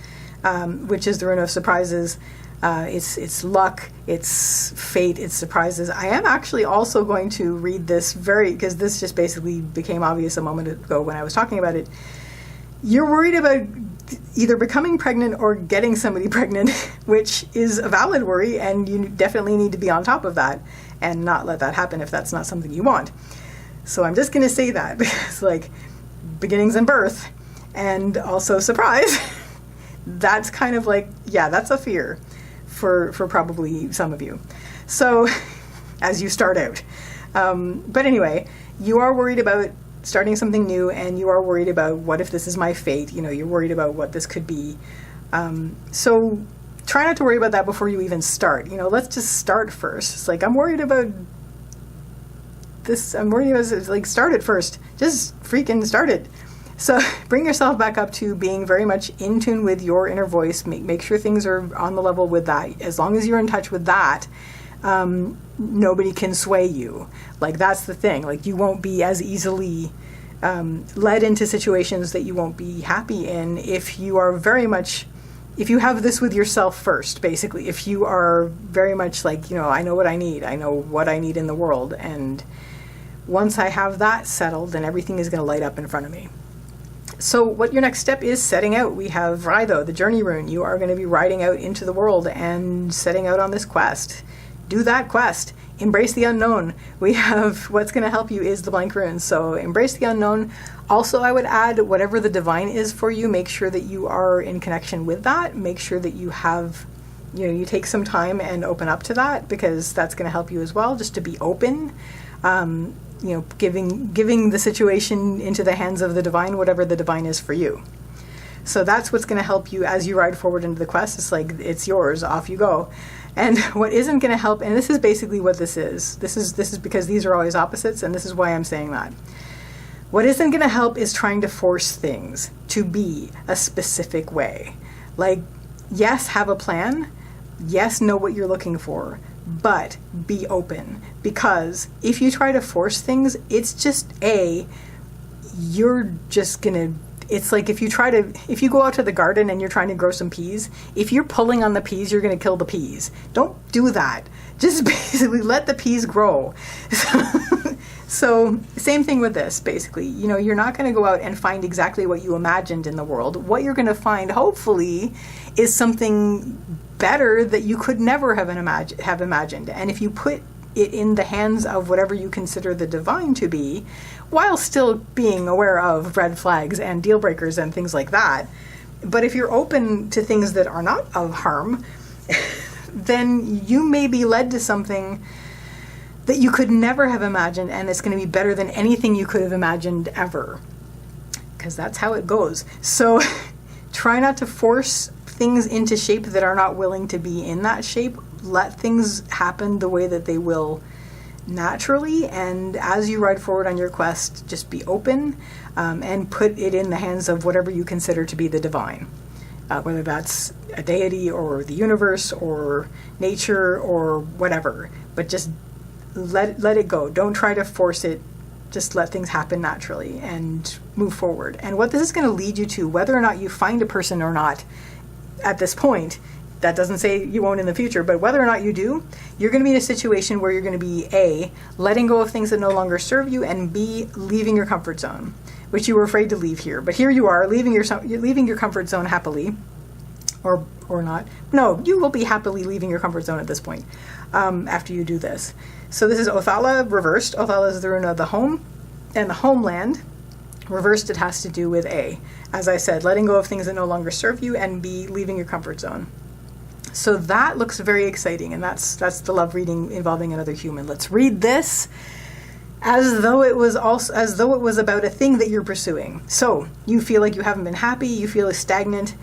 which is the rune of surprises. It's luck, it's fate, it's surprises. I am actually also going to read this because this just basically became obvious a moment ago when I was talking about it. You're worried about either becoming pregnant or getting somebody pregnant, which is a valid worry, and you definitely need to be on top of that and not let that happen if that's not something you want. So I'm just going to say that, because like beginnings and birth and also surprise, that's kind of like, yeah, that's a fear for probably some of you. So as you start out. But anyway, you are worried about starting something new, and you are worried about what if this is my fate, you're worried about what this could be. So try not to worry about that before you even start. Let's just start first. It's like, I'm worried about this, like, start it first. Just freaking start it. So bring yourself back up to being very much in tune with your inner voice. Make sure things are on the level with that. As long as you're in touch with that, nobody can sway you. Like, that's the thing. Like, you won't be as easily led into situations that you won't be happy in if you are very much, if you have this with yourself first, basically. If you are very much like, I know what I need. I know what I need in the world. And once I have that settled, then everything is going to light up in front of me. So what your next step is setting out. We have Raido, the journey rune. You are going to be riding out into the world and setting out on this quest. Do that quest. Embrace the unknown. We have, what's going to help you is the blank runes. So embrace the unknown. Also, I would add whatever the divine is for you, make sure that you are in connection with that. Make sure that you have, you take some time and open up to that, because that's going to help you as well, just to be open. Giving the situation into the hands of the divine, whatever the divine is for you. So that's what's going to help you as you ride forward into the quest. It's like, it's yours, off you go. And what isn't going to help, and this is basically what this is because these are always opposites, and this is why I'm saying that. What isn't going to help is trying to force things to be a specific way. Like, yes, have a plan. Yes, know what you're looking for, but be open. Because if you try to force things, it's just you're just going to, it's like if you go out to the garden and you're trying to grow some peas, if you're pulling on the peas, you're going to kill the peas. Don't do that. Just basically let the peas grow. So same thing with this, basically. You're not going to go out and find exactly what you imagined in the world. What you're going to find, hopefully, is something better that you could never have imagined. And if you put it in the hands of whatever you consider the divine to be, while still being aware of red flags and deal breakers and things like that, but if you're open to things that are not of harm, then you may be led to something that you could never have imagined, and it's going to be better than anything you could have imagined ever. Because that's how it goes. So try not to force things into shape that are not willing to be in that shape. Let things happen the way that they will naturally, and as you ride forward on your quest, just be open and put it in the hands of whatever you consider to be the divine. Whether that's a deity or the universe or nature or whatever. But just let it go. Don't try to force it. Just let things happen naturally and move forward. And what this is going to lead you to, whether or not you find a person or not at this point, that doesn't say you won't in the future, but whether or not you do, you're going to be in a situation where you're going to be A, letting go of things that no longer serve you, and B, leaving your comfort zone, which you were afraid to leave here. But here you are, you're leaving your comfort zone happily, or not. No, you will be happily leaving your comfort zone at this point after you do this. So this is Othala reversed. Othala is the rune of the home and the homeland. Reversed, it has to do with A, as I said, letting go of things that no longer serve you, and B, leaving your comfort zone. So that looks very exciting, and that's the love reading involving another human. Let's read this as though it was about a thing that you're pursuing. So you feel like you haven't been happy, you feel stagnant,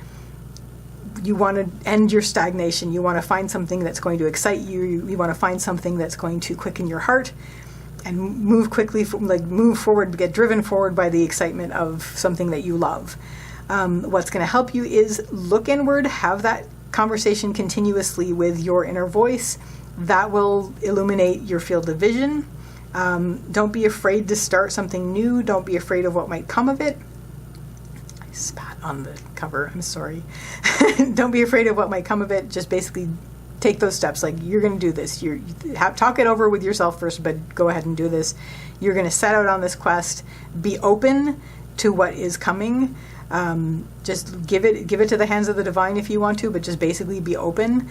you want to end your stagnation, you want to find something that's going to excite you, you want to find something that's going to quicken your heart and move quickly, move forward, get driven forward by the excitement of something that you love. What's going to help you is look inward, have that conversation continuously with your inner voice. That will illuminate your field of vision. Don't be afraid to start something new. Don't be afraid of what might come of it. I spat on the cover. I'm sorry. Don't be afraid of what might come of it. Just basically take those steps. Like, you're going to do this. Talk it over with yourself first, but go ahead and do this. You're going to set out on this quest. Be open to what is coming. Just give it to the hands of the divine if you want to, but just basically be open.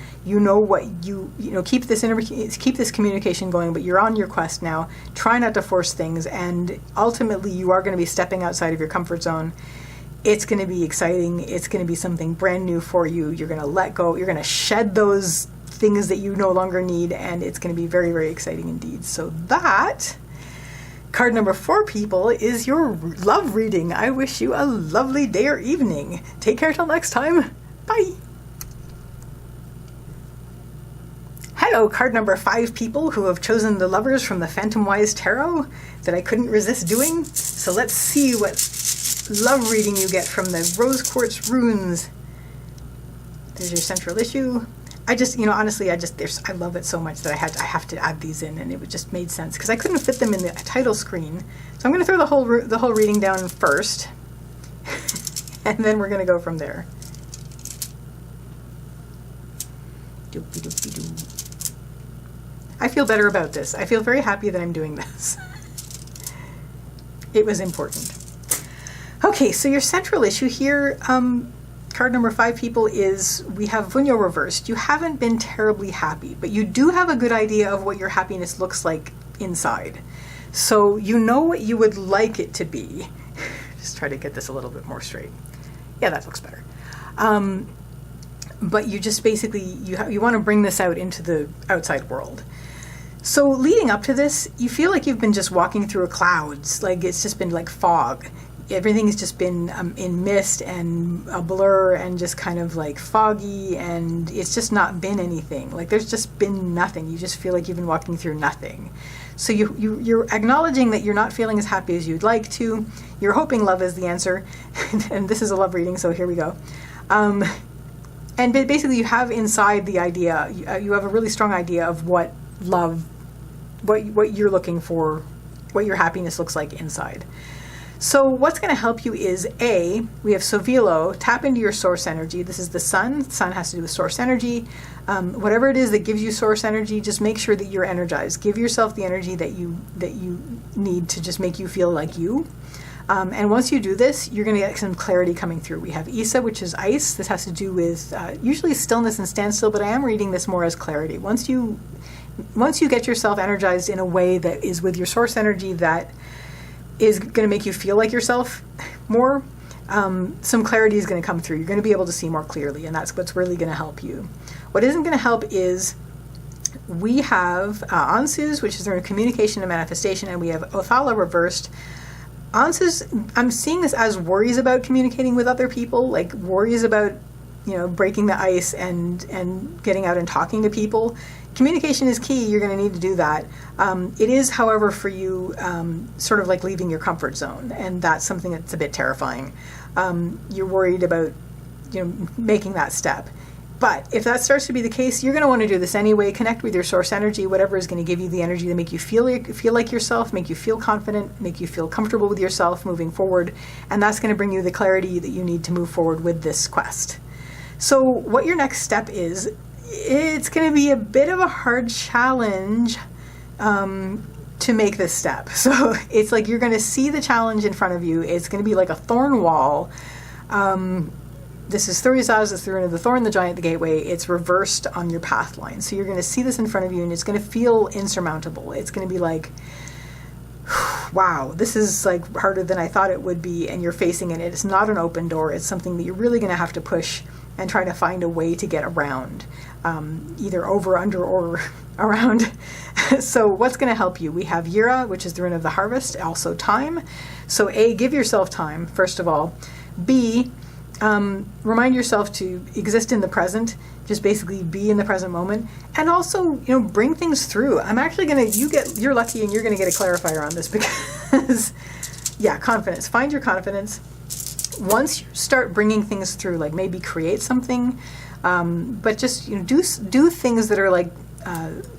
Keep this communication going, but you're on your quest now. Try not to force things, and ultimately you are going to be stepping outside of your comfort zone. It's going to be exciting. It's going to be something brand new for you. You're going to let go. You're going to shed those things that you no longer need, and it's going to be very, very exciting indeed. So that card number 4, people, is your love reading. I wish you a lovely day or evening. Take care till next time. Bye. Hello, card number 5, people who have chosen the lovers from the Phantom Wise Tarot that I couldn't resist doing. So let's see what love reading you get from the Rose Quartz runes. There's your central issue. Honestly, I love it so much that I have to add these in, and it just made sense because I couldn't fit them in the title screen. So I'm going to throw the whole reading down first, and then we're going to go from there. I feel better about this. I feel very happy that I'm doing this. It was important. Okay, so your central issue here, card number 5, people, is we have Vunyo reversed. You haven't been terribly happy, but you do have a good idea of what your happiness looks like inside. So you know what you would like it to be. Just try to get this a little bit more straight. Yeah, that looks better. But you just basically, you want to bring this out into the outside world. So leading up to this, you feel like you've been just walking through clouds, like it's just been like fog. Everything's just been in mist and a blur and just kind of like foggy, and it's just not been anything. Like there's just been nothing. You just feel like you've been walking through nothing. So you're acknowledging that you're not feeling as happy as you'd like to. You're hoping love is the answer. And this is a love reading, so here we go. And basically you have inside the idea, you have a really strong idea of what love, what you're looking for, what your happiness looks like inside. So what's going to help you is we have Sovilo, tap into your source energy. This is the sun. The sun has to do with source energy. Whatever it is that gives you source energy, just make sure that you're energized. Give yourself the energy that you need to just make you feel like you. And once you do this, you're going to get some clarity coming through. We have Isa, which is ice. This has to do with usually stillness and standstill, but I am reading this more as clarity. Once you get yourself energized in a way that is with your source energy that is going to make you feel like yourself more, some clarity is going to come through. You're going to be able to see more clearly, and that's what's really going to help you. What isn't going to help is we have Ansus, which is their communication and manifestation, and we have Othala reversed. Ansus, I'm seeing this as worries about communicating with other people, like worries about, breaking the ice and getting out and talking to people. Communication is key. You're going to need to do that. It is, however, for you, sort of like leaving your comfort zone, and that's something that's a bit terrifying. You're worried about, making that step. But if that starts to be the case, you're going to want to do this anyway. Connect with your source energy, whatever is going to give you the energy to make you feel like yourself, make you feel confident, make you feel comfortable with yourself moving forward, and that's going to bring you the clarity that you need to move forward with this quest. So what your next step is, it's going to be a bit of a hard challenge to make this step. So it's like you're going to see the challenge in front of you. It's going to be like a thorn wall. This is Thurisaz, it's the rune of the thorn, the giant, the gateway. It's reversed on your path line. So you're going to see this in front of you, and it's going to feel insurmountable. It's going to be like, wow, this is like harder than I thought it would be, and you're facing it. It's not an open door. It's something that you're really going to have to push and try to find a way to get around, either over, under, or around. So what's going to help you? We have Yira, which is the rune of the harvest, also time. So A, give yourself time, first of all. B, remind yourself to exist in the present, just basically be in the present moment, and also, bring things through. I'm actually going to, you're lucky and you're going to get a clarifier on this because, yeah, confidence. Find your confidence. Once you start bringing things through, like maybe create something, but just do things that are like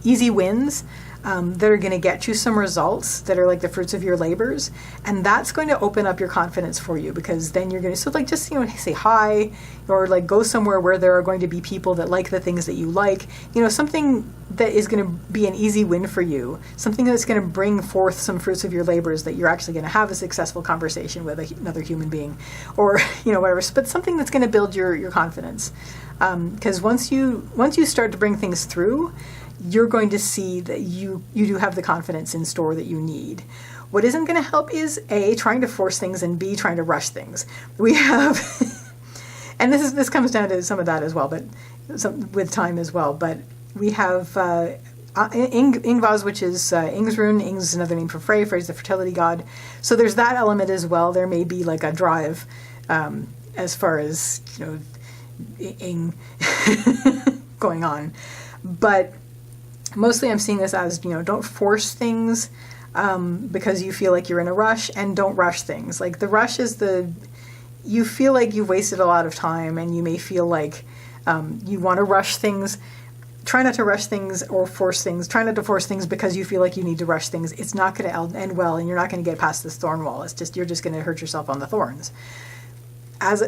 easy wins, that are going to get you some results that are like the fruits of your labors, and that's going to open up your confidence for you, because then you're going to just say hi, or like go somewhere where there are going to be people that like the things that you like, something that is going to be an easy win for you, something that's going to bring forth some fruits of your labors, that you're actually going to have a successful conversation with another human being, or whatever, but something that's going to build your confidence, because once you start to bring things through, you're going to see that you do have the confidence in store that you need. What isn't going to help is A, trying to force things, and B, trying to rush things. We have, and this comes down to some of that as well, but with time as well. But we have Ingvaz, which is Ing's rune. Ing's is another name for Frey. Frey's the fertility god. So there's that element as well. There may be like a drive as far as Ing going on, but mostly I'm seeing this as, don't force things because you feel like you're in a rush, and don't rush things. Like the rush is you feel like you've wasted a lot of time, and you may feel like you want to rush things. Try not to rush things or force things. Try not to force things because you feel like you need to rush things. It's not going to end well, and you're not going to get past this thorn wall. You're just going to hurt yourself on the thorns. As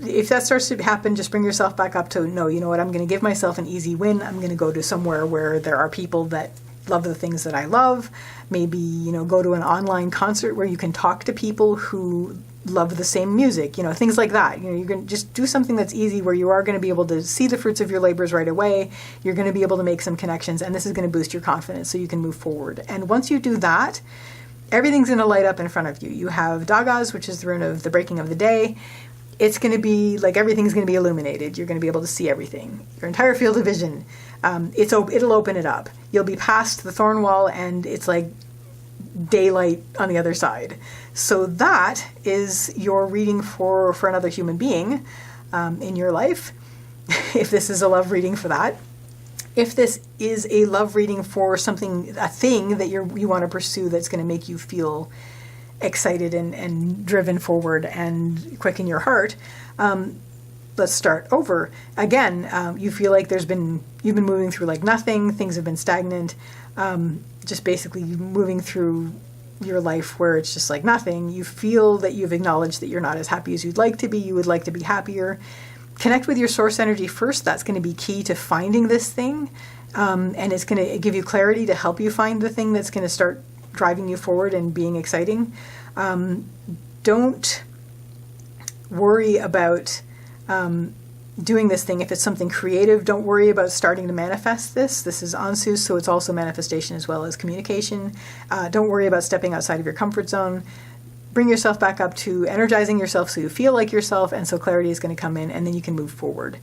if that starts to happen, just bring yourself back up to, no, you know what, I'm going to give myself an easy win. I'm going to go to somewhere where there are people that love the things that I love. Maybe, go to an online concert where you can talk to people who love the same music, things like that. You're going to just do something that's easy, where you are going to be able to see the fruits of your labors right away. You're going to be able to make some connections, and this is going to boost your confidence so you can move forward. And once you do that, everything's going to light up in front of you. You have Dagaz, which is the rune of the breaking of the day. It's going to be like everything's going to be illuminated. You're going to be able to see everything, your entire field of vision. it'll open it up. You'll be past the thorn wall and it's like daylight on the other side. So that is your reading for another human being in your life, if this is a love reading for that. If this is a love reading for a thing that you want to pursue that's going to make you feel excited and driven forward and quicken your heart, let's start over. Again, you feel like you've been moving through like nothing, things have been stagnant, just basically moving through your life where it's just like nothing. You feel that you've acknowledged that you're not as happy as you'd like to be. You would like to be happier. Connect with your source energy first. That's going to be key to finding this thing. And it's going to give you clarity to help you find the thing that's going to start driving you forward and being exciting. Don't worry about doing this thing. If it's something creative, don't worry about starting to manifest this. This is Ansu, so it's also manifestation as well as communication. Don't worry about stepping outside of your comfort zone. Bring yourself back up to energizing yourself so you feel like yourself, and so clarity is going to come in, and then you can move forward.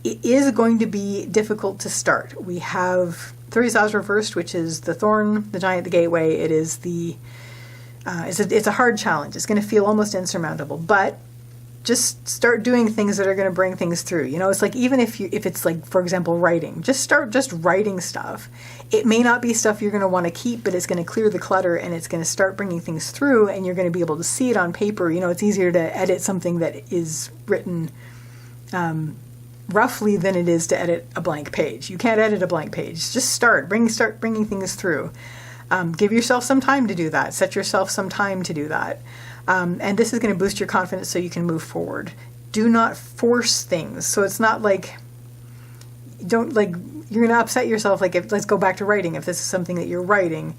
It is going to be difficult to start. We have 30 Saws reversed, which is the thorn, the giant, the gateway. It is it's a hard challenge. It's going to feel almost insurmountable, but just start doing things that are going to bring things through. It's like, even if it's like, for example, writing, just start just writing stuff. It may not be stuff you're going to want to keep, but it's going to clear the clutter and it's going to start bringing things through, and you're going to be able to see it on paper. It's easier to edit something that is written roughly than it is to edit a blank page. You can't edit a blank page. Just start bringing things through. Give yourself some time to do that. Set yourself some time to do that. And this is going to boost your confidence so you can move forward. Do not force things. So it's not like, you're going to upset yourself. Like, let's go back to writing. If this is something that you're writing,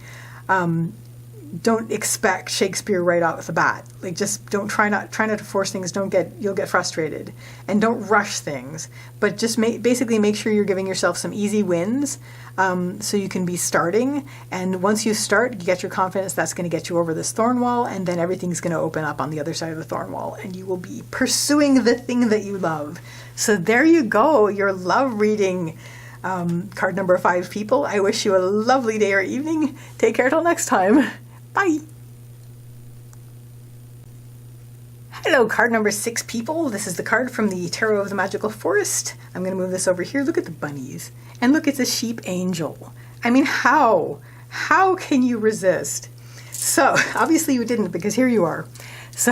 don't expect Shakespeare right out the bat. Like, just try not to force things. You'll get frustrated, and don't rush things. But just basically make sure you're giving yourself some easy wins, so you can be starting. And once you start, you get your confidence. That's going to get you over this thorn wall, and then everything's going to open up on the other side of the thorn wall, and you will be pursuing the thing that you love. So there you go, your love reading. Card number 5, people. I wish you a lovely day or evening. Take care till next time. Bye. Hello, card number 6, people. This is the card from the Tarot of the Magical Forest. I'm going to move this over here. Look at the bunnies. And look, it's a sheep angel. I mean, how? How can you resist? So, obviously you didn't, because here you are. So,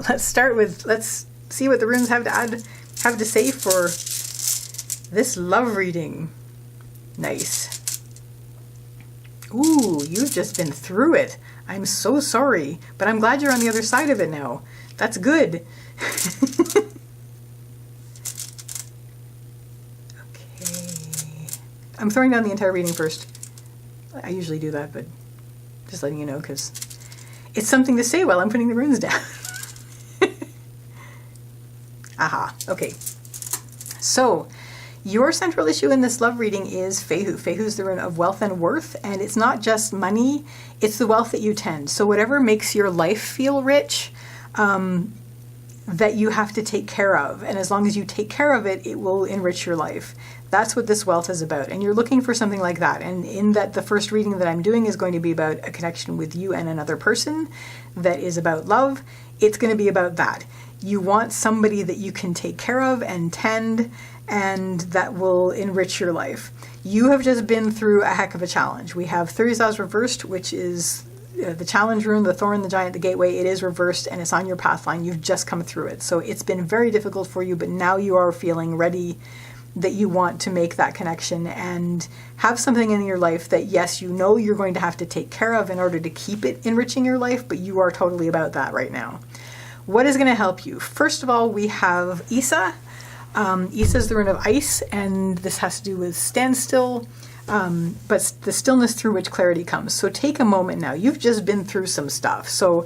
let's see what the runes have to say for this love reading. Nice. Ooh, you've just been through it. I'm so sorry, but I'm glad you're on the other side of it now. That's good. Okay. I'm throwing down the entire reading first. I usually do that, but just letting you know, because it's something to say while I'm putting the runes down. Aha. Okay. So, your central issue in this love reading is Fehu. Fehu's the rune of wealth and worth, and it's not just money, it's the wealth that you tend. So whatever makes your life feel rich, that you have to take care of. And as long as you take care of it, it will enrich your life. That's what this wealth is about. And you're looking for something like that. And in that, the first reading that I'm doing is going to be about a connection with you and another person that is about love. It's going to be about that. You want somebody that you can take care of and tend, and that will enrich your life. You have just been through a heck of a challenge. We have 30 Saws reversed, which is the challenge rune, the thorn, the giant, the gateway. It is reversed and it's on your path line. You've just come through it. So it's been very difficult for you, but now you are feeling ready that you want to make that connection and have something in your life that, yes, you know you're going to have to take care of in order to keep it enriching your life, but you are totally about that right now. What is going to help you? First of all, we have Isa. Isa is the rune of ice, and this has to do with standstill, but the stillness through which clarity comes. So take a moment now. You've just been through some stuff. So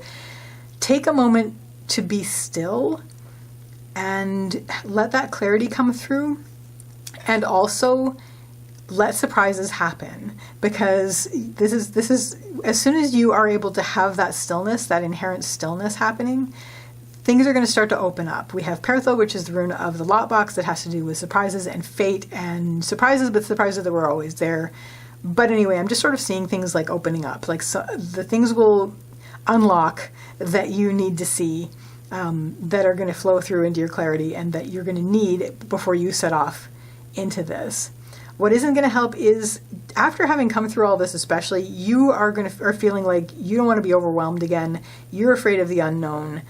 take a moment to be still and let that clarity come through. And also let surprises happen, because this is as soon as you are able to have that stillness, that inherent stillness happening, things are going to start to open up. We have Perthel, which is the rune of the lot box that has to do with surprises and fate and surprises, but surprises that were always there. But anyway, I'm just sort of seeing things like opening up. Like, so the things will unlock that you need to see, that are going to flow through into your clarity and that you're going to need before you set off into this. What isn't going to help is, after having come through all this, especially, you are feeling like you don't want to be overwhelmed again. You're afraid of the unknown.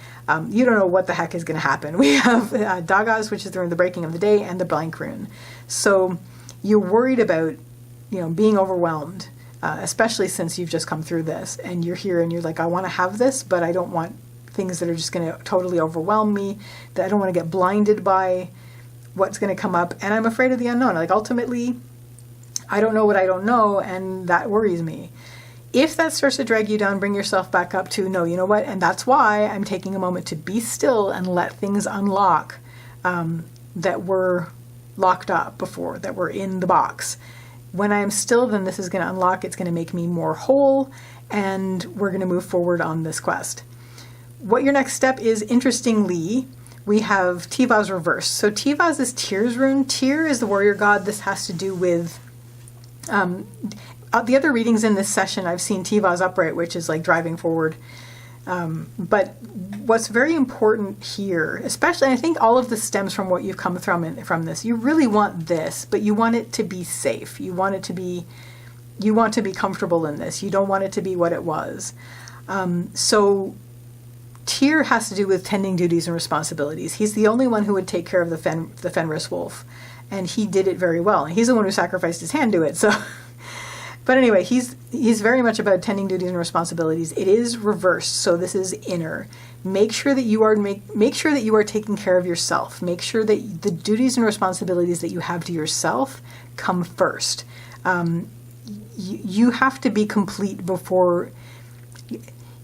You don't know what the heck is going to happen. We have Dagas, which is the breaking of the day, and the blank rune. So you're worried about, being overwhelmed, especially since you've just come through this and you're here and you're like, I want to have this, but I don't want things that are just going to totally overwhelm me, that I don't want to get blinded by what's going to come up, and I'm afraid of the unknown. Like, ultimately, I don't know what I don't know, and that worries me. If that starts to drag you down, bring yourself back up to, no, you know what, and that's why I'm taking a moment to be still and let things unlock, that were locked up before, that were in the box. When I am still, then this is going to unlock, it's going to make me more whole, and we're going to move forward on this quest. What your next step is, interestingly, we have Tivaz reversed. So Tivaz is Tyr's rune. Tyr is the warrior god. This has to do with the other readings in this session. I've seen Tivaz upright, which is like driving forward. But what's very important here, especially, and I think all of this stems from what you've come from this. You really want this, but you want it to be safe. You want to be comfortable in this. You don't want it to be what it was. So Tyr has to do with tending duties and responsibilities. He's the only one who would take care of the Fenris wolf, and he did it very well. And he's the one who sacrificed his hand to it. So, but anyway, he's very much about tending duties and responsibilities. It is reversed, so this is inner. Make sure that you are taking care of yourself. Make sure that the duties and responsibilities that you have to yourself come first. You have to be complete before.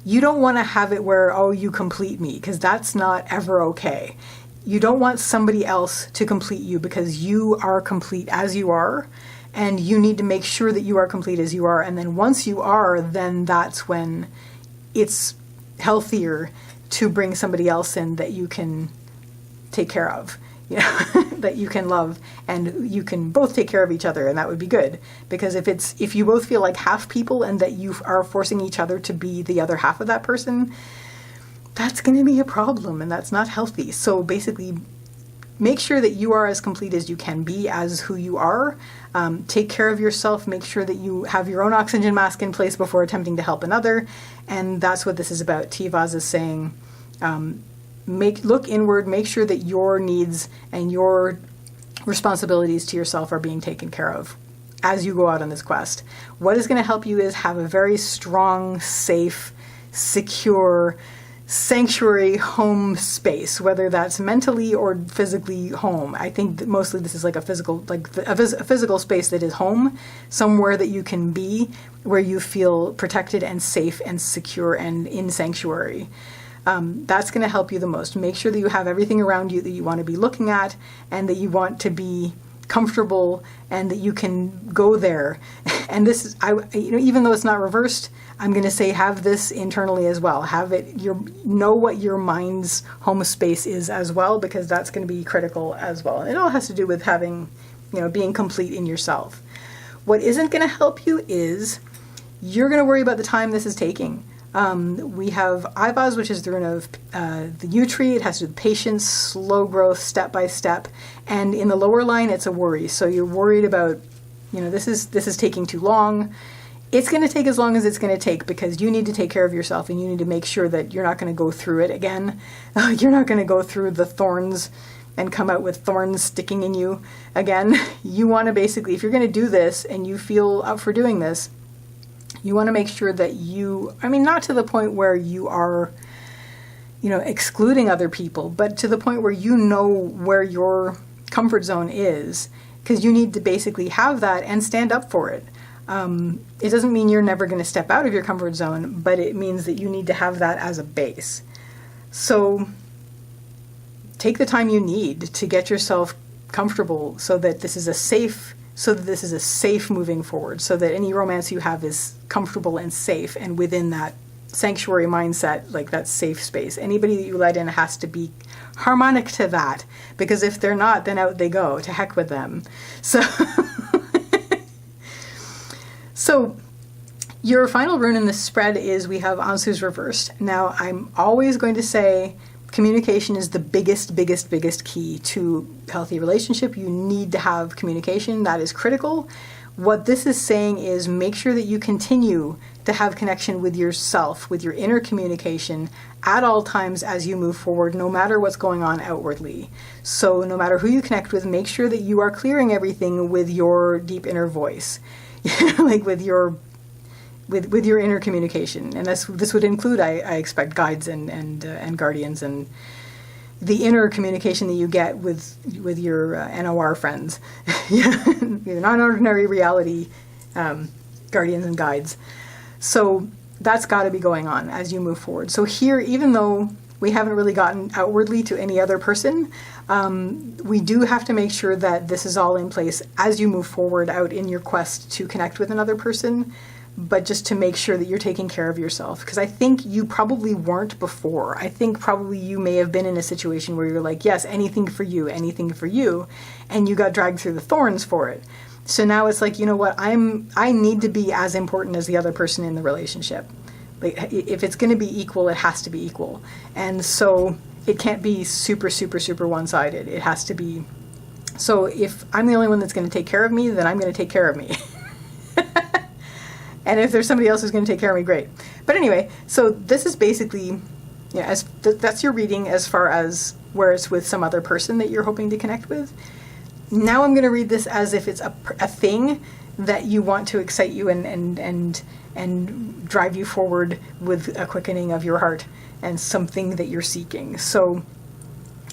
You don't want to have it where, oh, you complete me, because that's not ever okay. You don't want somebody else to complete you, because you are complete as you are, and you need to make sure that you are complete as you are. And then once you are, then that's when it's healthier to bring somebody else in that you can take care of, that you can love, and you can both take care of each other, and that would be good. Because if you both feel like half people and that you are forcing each other to be the other half of that person, that's going to be a problem, and that's not healthy. So basically, make sure that you are as complete as you can be as who you are. Take care of yourself. Make sure that you have your own oxygen mask in place before attempting to help another. And that's what this is about. Tivaz is saying, look inward, make sure that your needs and your responsibilities to yourself are being taken care of as you go out on this quest. What is going to help you is have a very strong, safe, secure, sanctuary home space, whether that's mentally or physically home. I think that mostly this is like a physical space that is home, somewhere that you can be, where you feel protected and safe and secure and in sanctuary. That's going to help you the most. Make sure that you have everything around you that you want to be looking at and that you want to be comfortable and that you can go there. And this is, even though it's not reversed, I'm going to say have this internally as well. Have it, know what your mind's home space is as well, because that's going to be critical as well. And it all has to do with having, being complete in yourself. What isn't going to help you is you're going to worry about the time this is taking. We have Ivaz, which is the rune of the yew tree. It has to do with patience, slow growth, step by step. And in the lower line, it's a worry. So you're worried about, this is taking too long. It's going to take as long as it's going to take, because you need to take care of yourself and you need to make sure that you're not going to go through it again. You're not going to go through the thorns and come out with thorns sticking in you again. You want to basically, if you're going to do this and you feel up for doing this, you want to make sure that not to the point where you are, excluding other people, but to the point where you know where your comfort zone is, because you need to basically have that and stand up for it. It doesn't mean you're never going to step out of your comfort zone, but it means that you need to have that as a base. So take the time you need to get yourself comfortable so that this is a safe moving forward, so that any romance you have is comfortable and safe and within that sanctuary mindset, like that safe space. Anybody that you let in has to be harmonic to that, because if they're not, then out they go. To heck with them. So, so your final rune in this spread is, we have Ansu's reversed. Now, I'm always going to say communication is the biggest key to healthy relationship. You need to have communication. That is critical. What this is saying is, make sure that you continue to have connection with yourself, with your inner communication at all times as you move forward, no matter what's going on outwardly. So no matter who you connect with, make sure that you are clearing everything with your deep inner voice, like with your inner communication. And this would include, I expect, guides and guardians, and the inner communication that you get with your NOR friends, your non-ordinary reality guardians and guides. So that's got to be going on as you move forward. So here, even though we haven't really gotten outwardly to any other person, we do have to make sure that this is all in place as you move forward out in your quest to connect with another person, but just to make sure that you're taking care of yourself. Because I think you probably weren't before. I think probably you may have been in a situation where you're like, yes, anything for you, and you got dragged through the thorns for it. So now it's like, you know what, I need to be as important as the other person in the relationship. Like, if it's going to be equal, it has to be equal. And so it can't be super one-sided. It has to be, so if I'm the only one that's going to take care of me, then I'm going to take care of me. And if there's somebody else who's going to take care of me, great. But anyway, so this is basically, yeah, that's your reading as far as where it's with some other person that you're hoping to connect with. Now I'm going to read this as if it's a thing that you want to excite you and drive you forward with a quickening of your heart, and something that you're seeking. So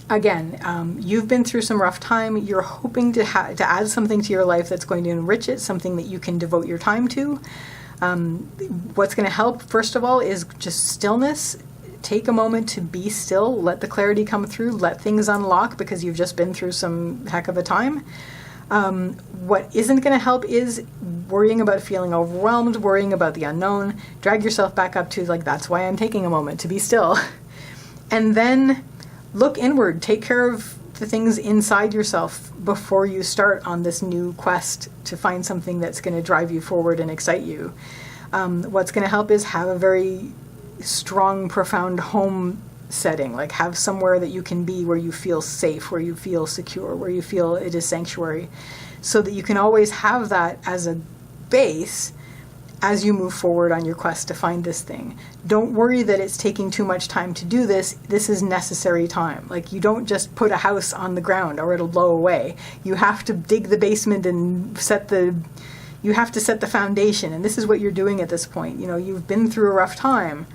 again, you've been through some rough time. You're hoping to add something to your life that's going to enrich it, something that you can devote your time to. What's going to help, first of all, is just stillness. Take a moment to be still, let the clarity come through, let things unlock, because you've just been through some heck of a time. What isn't going to help is worrying about feeling overwhelmed, worrying about the unknown. Drag yourself back up to, like, that's why I'm taking a moment to be still. And then look inward, take care of the things inside yourself before you start on this new quest to find something that's going to drive you forward and excite you. What's going to help is have a very strong, profound home setting. Like, have somewhere that you can be where you feel safe, where you feel secure, where you feel it is sanctuary, so that you can always have that as a base as you move forward on your quest to find this thing. Don't worry that it's taking too much time to do this. This is necessary time. Like, you don't just put a house on the ground or it'll blow away. You have to dig the basement and you have to set the foundation. And this is what you're doing at this point. You know, you've been through a rough time.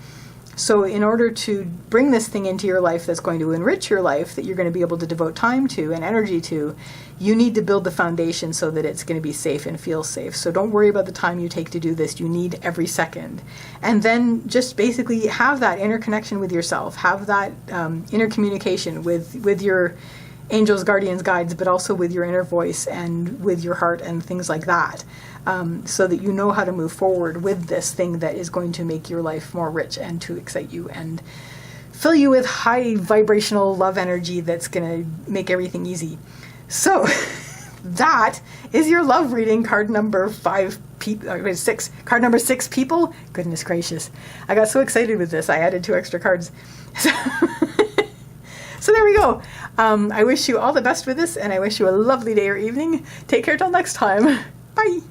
So in order to bring this thing into your life that's going to enrich your life, that you're going to be able to devote time to and energy to, you need to build the foundation so that it's going to be safe and feel safe. So don't worry about the time you take to do this. You need every second. And then just basically have that inner connection with yourself. Have that inner communication with your angels, guardians, guides, but also with your inner voice and with your heart and things like that. So that you know how to move forward with this thing that is going to make your life more rich and to excite you and fill you with high vibrational love energy that's going to make everything easy. So that is your love reading, card number 6. Card number 6, people. Goodness gracious. I got so excited with this, I added 2 extra cards. So there we go. I wish you all the best with this, and I wish you a lovely day or evening. Take care till next time. Bye.